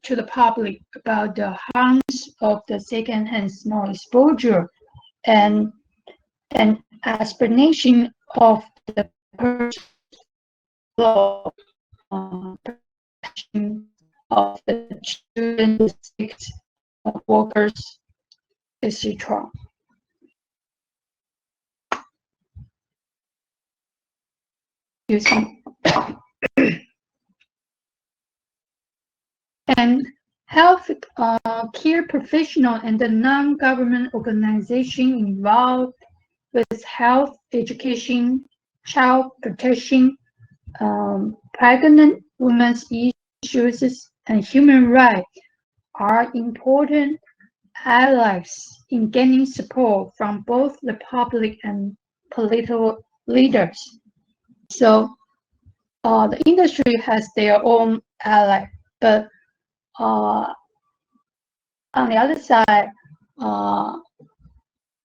[SPEAKER 1] to the public about the harms of the secondhand smoke exposure, and an explanation of the law of the children, workers, etc. And health care professional and the non-government organization involved with health education, child protection, pregnant women's issues, and human rights are important allies in gaining support from both the public and political leaders. So the industry has their own ally, but on the other side,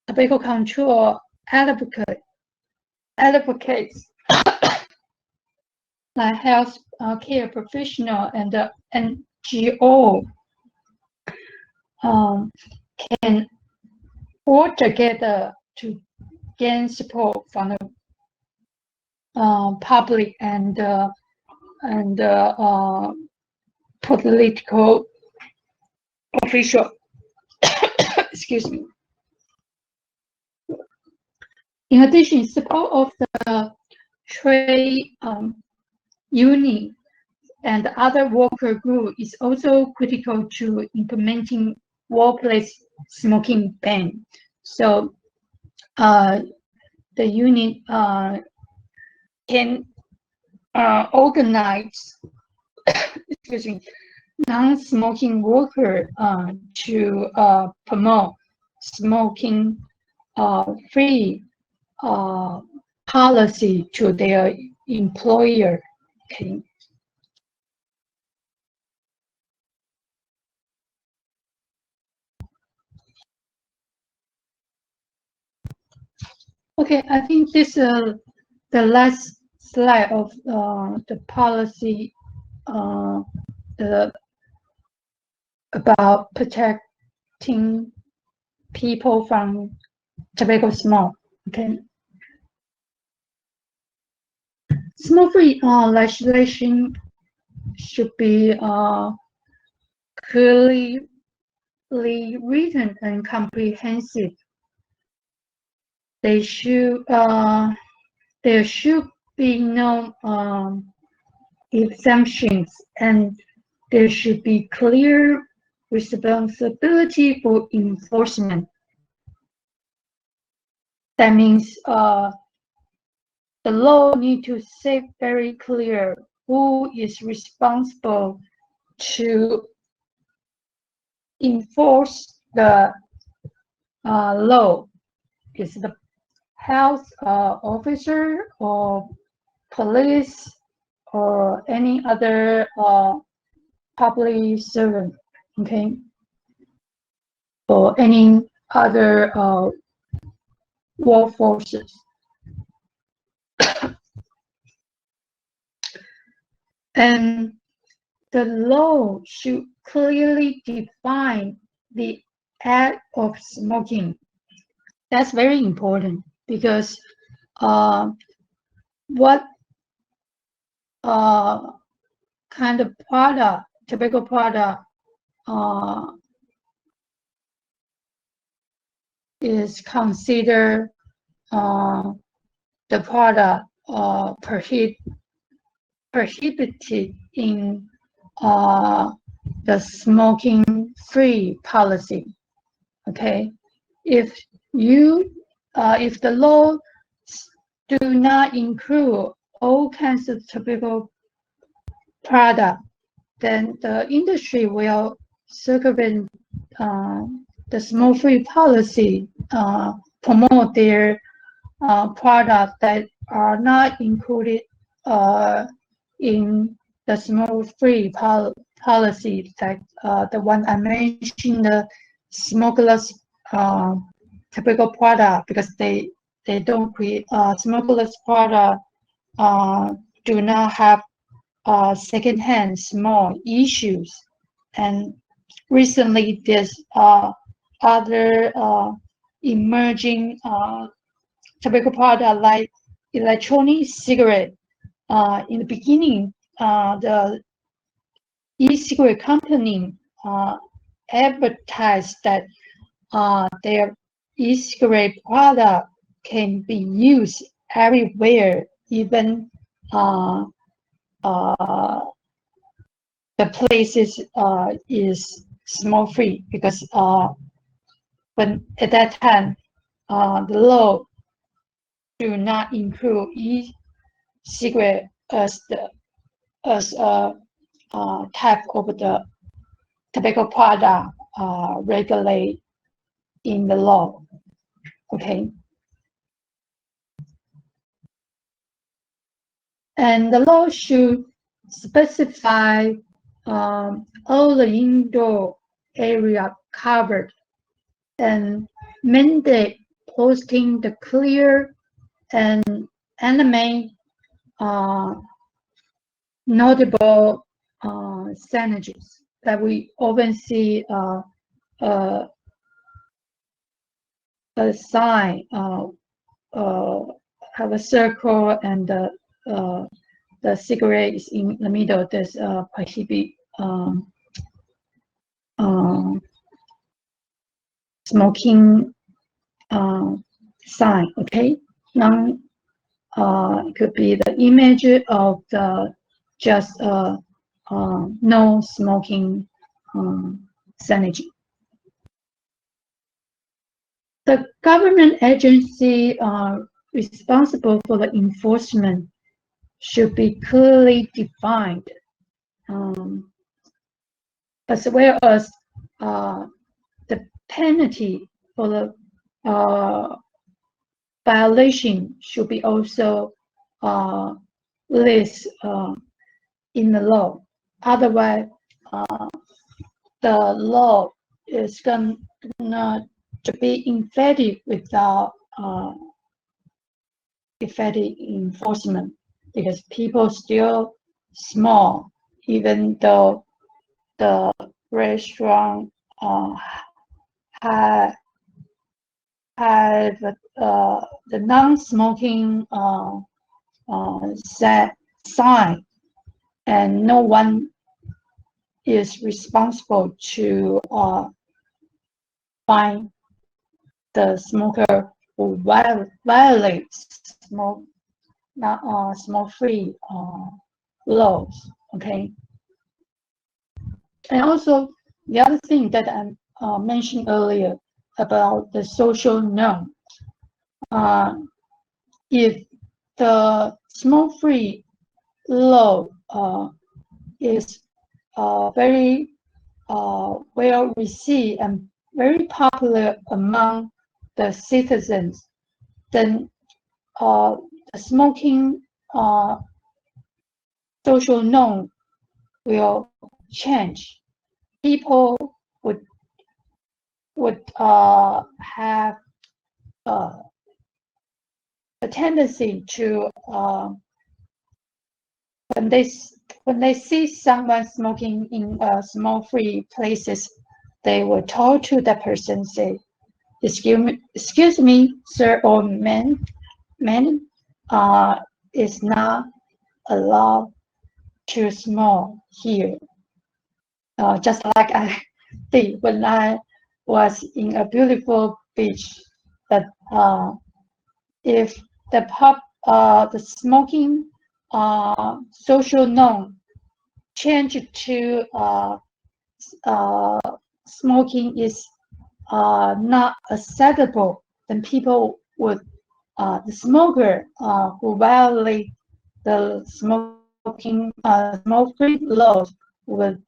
[SPEAKER 1] tobacco control advocates like health care professional and the NGO can work together to gain support from the public and political official. Excuse me. In addition, support of the trade union and other worker group is also critical to implementing workplace smoking ban. So the union can organize excuse me, non-smoking worker to promote smoking free policy to their employer. Okay. Okay, I think this is the last slide of the policy about protecting people from tobacco smoke. Okay. Smoke-free legislation should be clearly written and comprehensive. there should be no exemptions, and there should be clear responsibility for enforcement. That means the law need to say very clear who is responsible to enforce the law. Is the health officer or police or any other public servant, okay, or any other workforces. And the law should clearly define the act of smoking. That's very important because what kind of product, tobacco product, is considered the product prohibited in the smoking-free policy. Okay, if the law do not include all kinds of tobacco product, then the industry will circumvent the smoke-free policy, promote their products that are not included in the smoke-free policy, like the one I mentioned, the smokeless tobacco product, because they don't create smokeless product do not have secondhand small issues. And recently there's other emerging tobacco product like electronic cigarette. In the beginning, the e-cigarette company advertised that their e-cigarette product can be used everywhere, even the places is smoke free, because when at that time the law do not include e-cigarette as a type of the tobacco product regulate in the law. Okay. And the law should specify all the indoor area covered and mandate posting the clear and animate notable signages that we often see a sign have a circle and the cigarette is in the middle. There's a prohibit smoking sign. Okay, now it could be the image of the just no smoking signage. The government agency responsible for the enforcement should be clearly defined, as well as the penalty for the violation should be also listed in the law. Otherwise, the law is going to be effective without effective enforcement, because people still smoke, even though the restaurant have the non-smoking sign, and no one is responsible to find the smoker who violate smoke-free laws. Okay, and also the other thing that I mentioned earlier about the social norm. If the smoke-free law is very well received and very popular among the citizens, then the smoking social norm will change. People would have a tendency to when they see someone smoking in smoke-free places, they will talk to that person, say, excuse me, sir or man, is not allowed to smoke here. Just like I did when I was in a beautiful beach, that if the smoking social norm change to smoking is not acceptable, then people would the smoker who violate the smoke-free laws would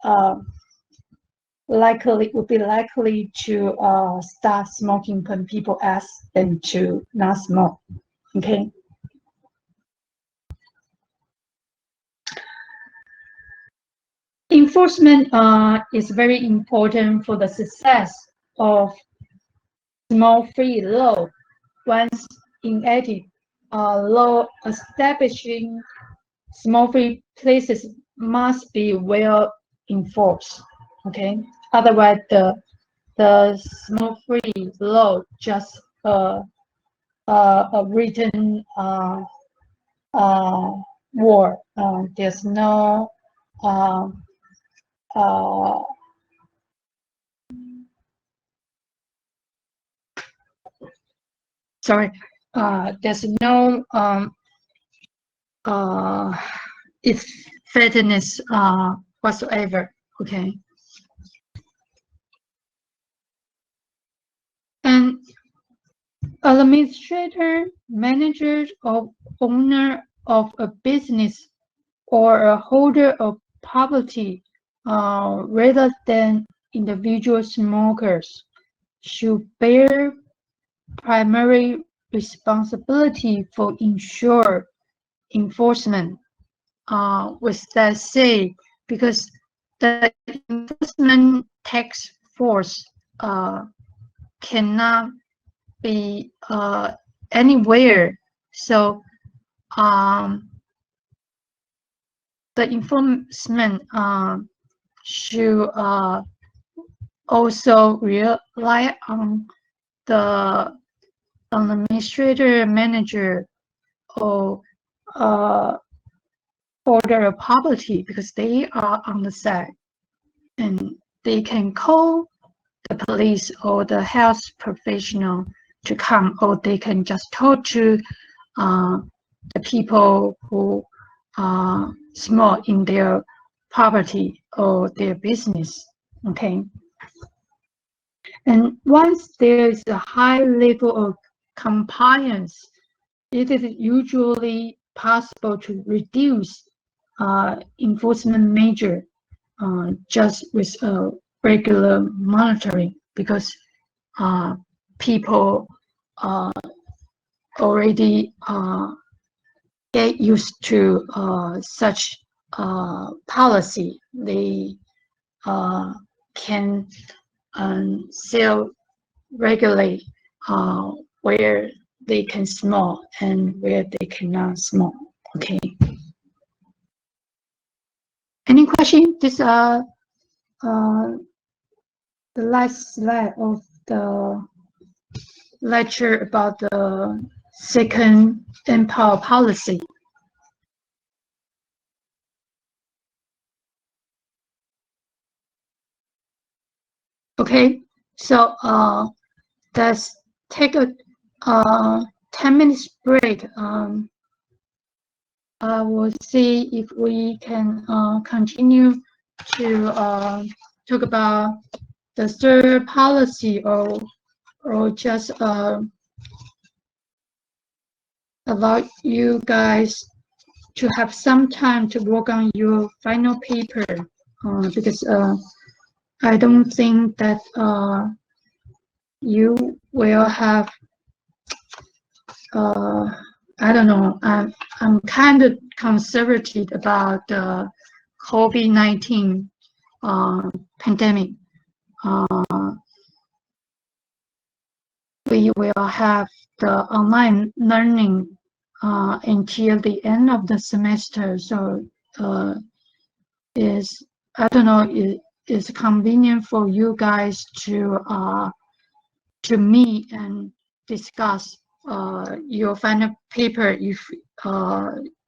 [SPEAKER 1] be likely to start smoking when people ask them to not smoke. Okay. Enforcement is very important for the success of smoke-free law. Once enacted, law establishing smoke-free places must be well enforced. Okay, otherwise the smoke-free law just a written word. There's no sorry, there's no effectiveness whatsoever. Okay, and an administrator, manager, or owner of a business or a holder of property, rather than individual smokers, should bear primary responsibility for ensure enforcement. With that said, because the enforcement task force cannot be anywhere, so the enforcement should also rely on the administrator, manager, or holder of property, because they are on the side and they can call the police or the health professional to come, or they can just talk to the people who smoke in their property or their business. Okay. And once there is a high level of compliance, it is usually possible to reduce enforcement measure just with regular monitoring, because people already get used to such policy. They can self-regulate where they can smoke and where they cannot smoke. Okay. Any question? This the last slide of the lecture about the second empower policy. Okay, so let's take a uh, 10 minutes break. I will see if we can continue to talk about the third policy, or just allow you guys to have some time to work on your final paper, because I don't think that you will have I don't know. I'm kind of conservative about the COVID-19 pandemic. Uh, we will have the online learning until the end of the semester. So is I don't know. It's convenient for you guys to meet and discuss your final paper if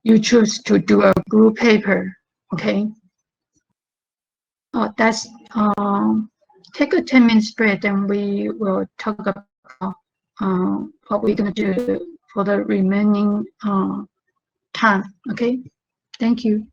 [SPEAKER 1] you choose to do a group paper. Okay. That's take a 10 minutes break, and we will talk about what we're gonna do for the remaining time. Okay. Thank you.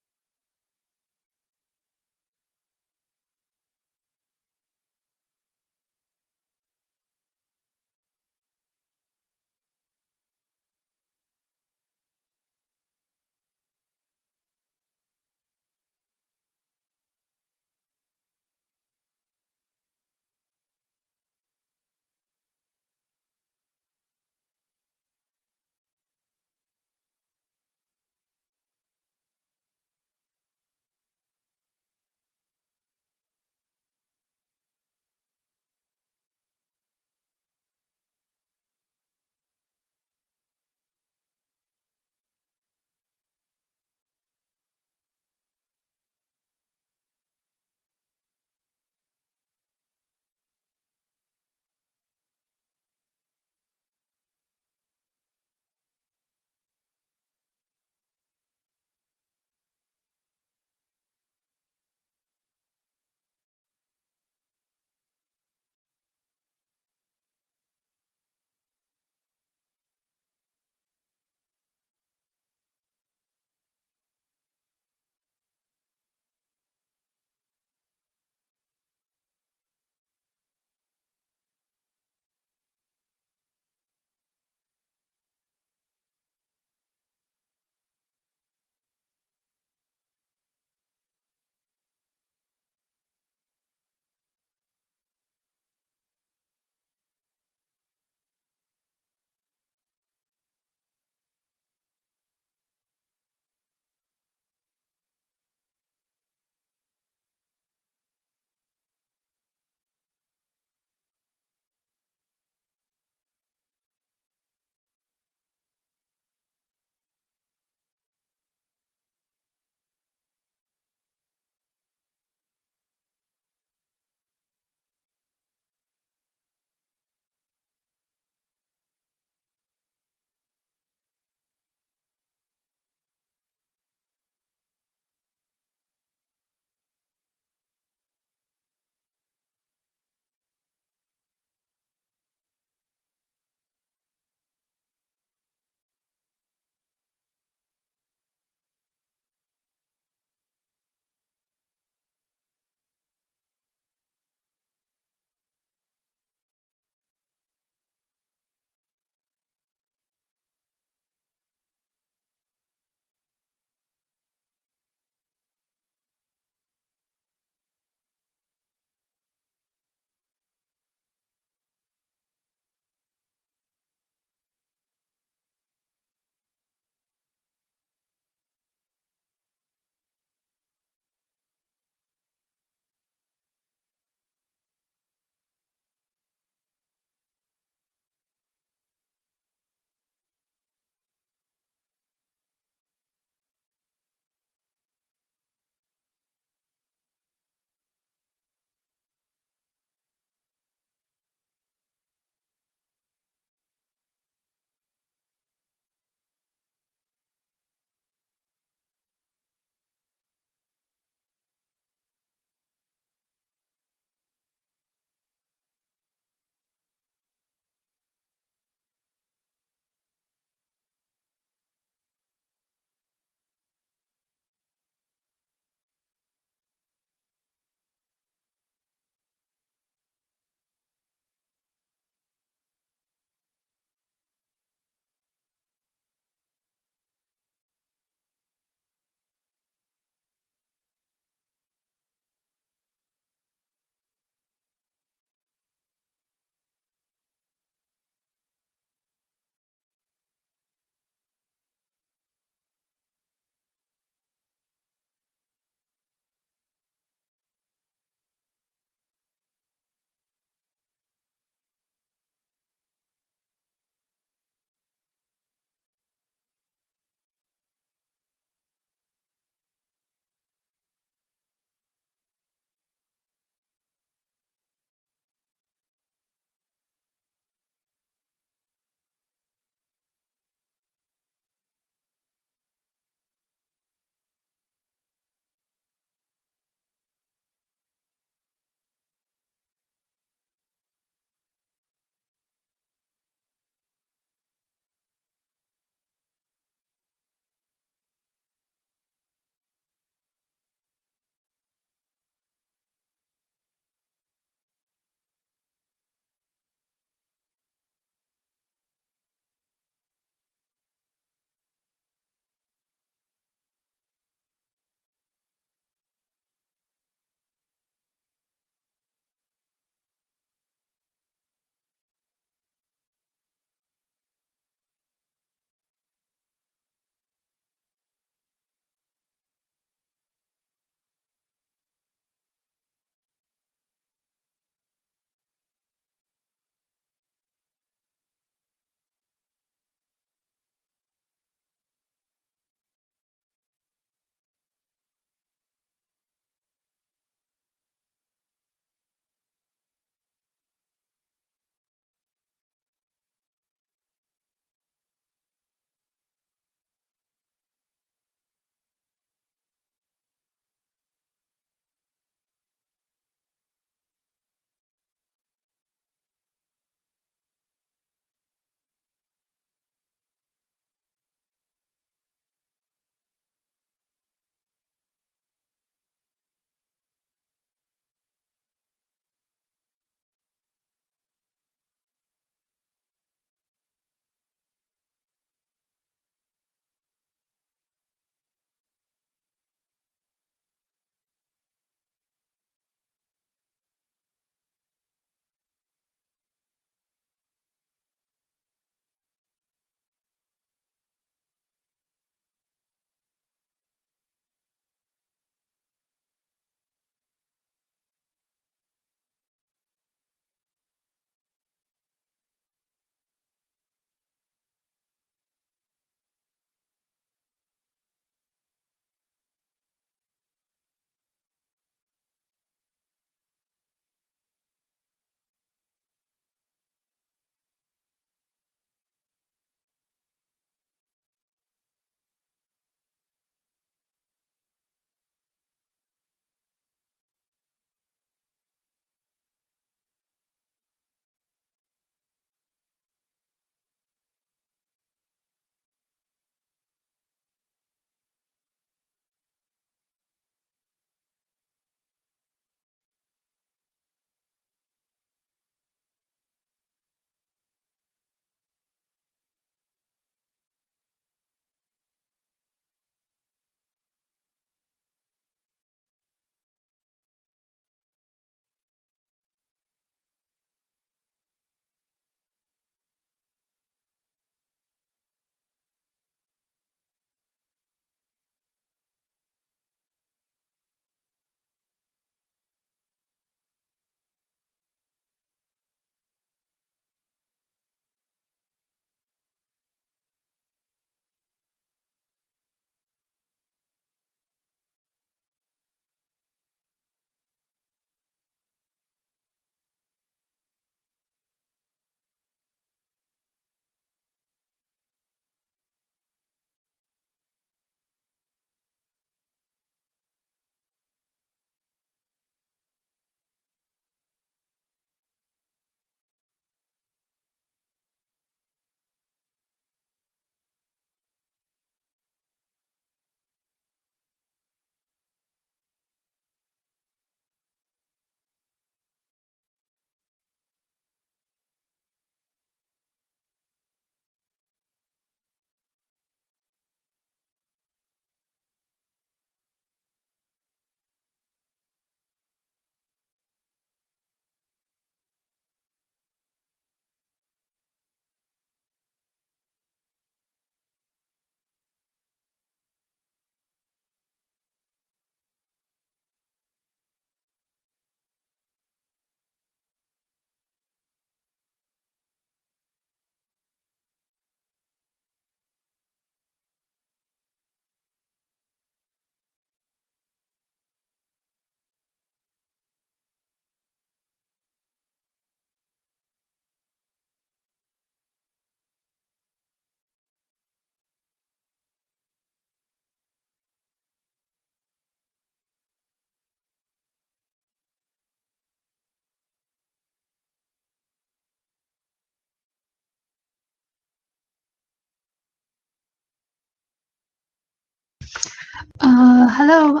[SPEAKER 1] Hello.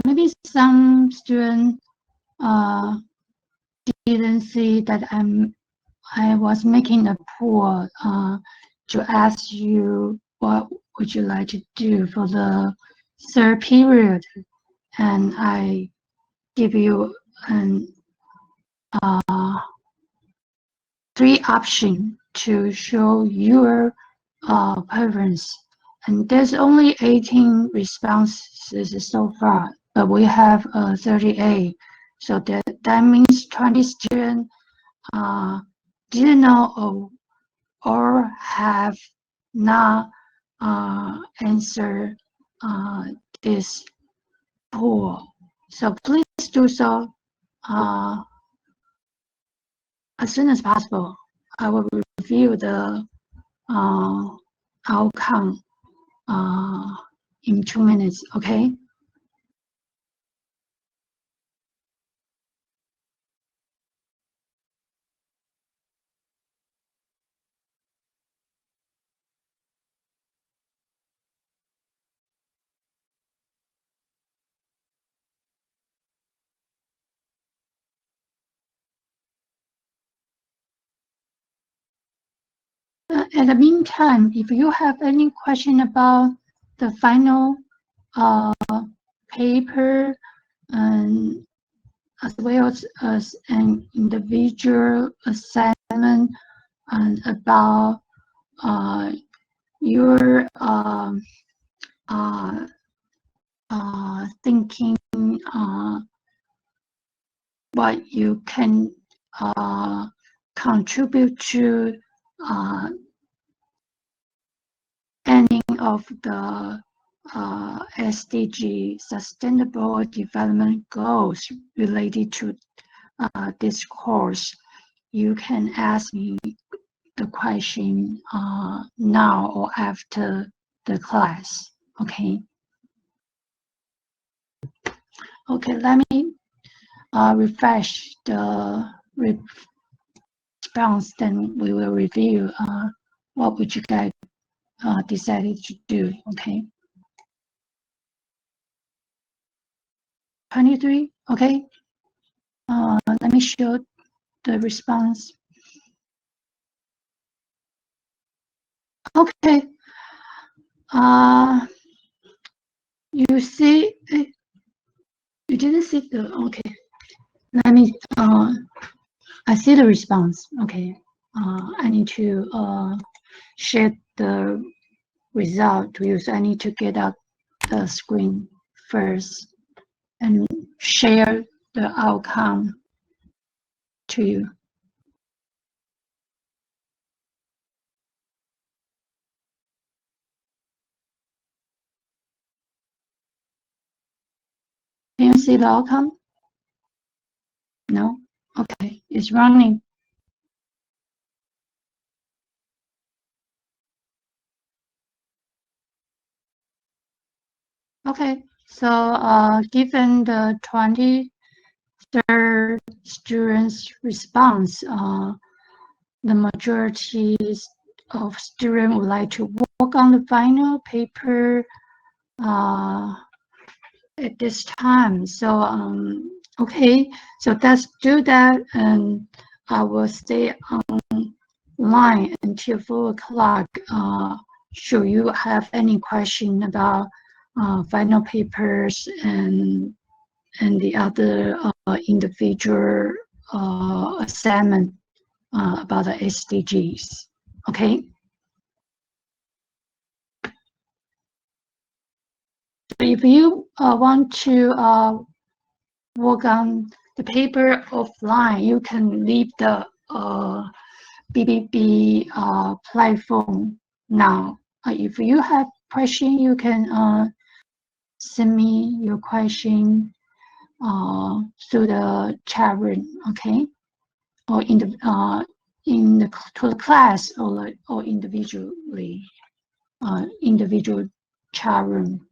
[SPEAKER 1] Maybe some student didn't see that I was making a poll to ask you what would you like to do for the third period, and I give you an 3 options to show your preference. And there's only 18 responses so far, but we have 38. So that means 20 students didn't know or have not answered this poll. So please do so as soon as possible. I will review the outcome in 2 minutes, okay? At the meantime, if you have any question about the final paper, and as well as an individual assignment, and about your thinking, what you can contribute to any of the SDG Sustainable Development Goals related to this course, you can ask me the question now or after the class, okay? Okay, let me refresh the response, then we will review what would you guys decided to do, okay? 23, okay? Let me show the response. Okay. You see, you didn't see the, okay. Let me, I see the response, okay. I need to share the result to you, so I need to get out the screen first and share the outcome to you. Can you see the outcome? No? Okay, it's running. Okay, so given the 23rd students' response, the majority of students would like to work on the final paper at this time. So, okay, so let's do that, and I will stay online until 4 o'clock. Should you have any question about final papers and the other individual assignment about the SDGs, okay? If you want to work on the paper offline, you can leave the BBB platform now. If you have question, you can send me your question through the chat room, okay? Or in the to the class, or individually, individual chat room.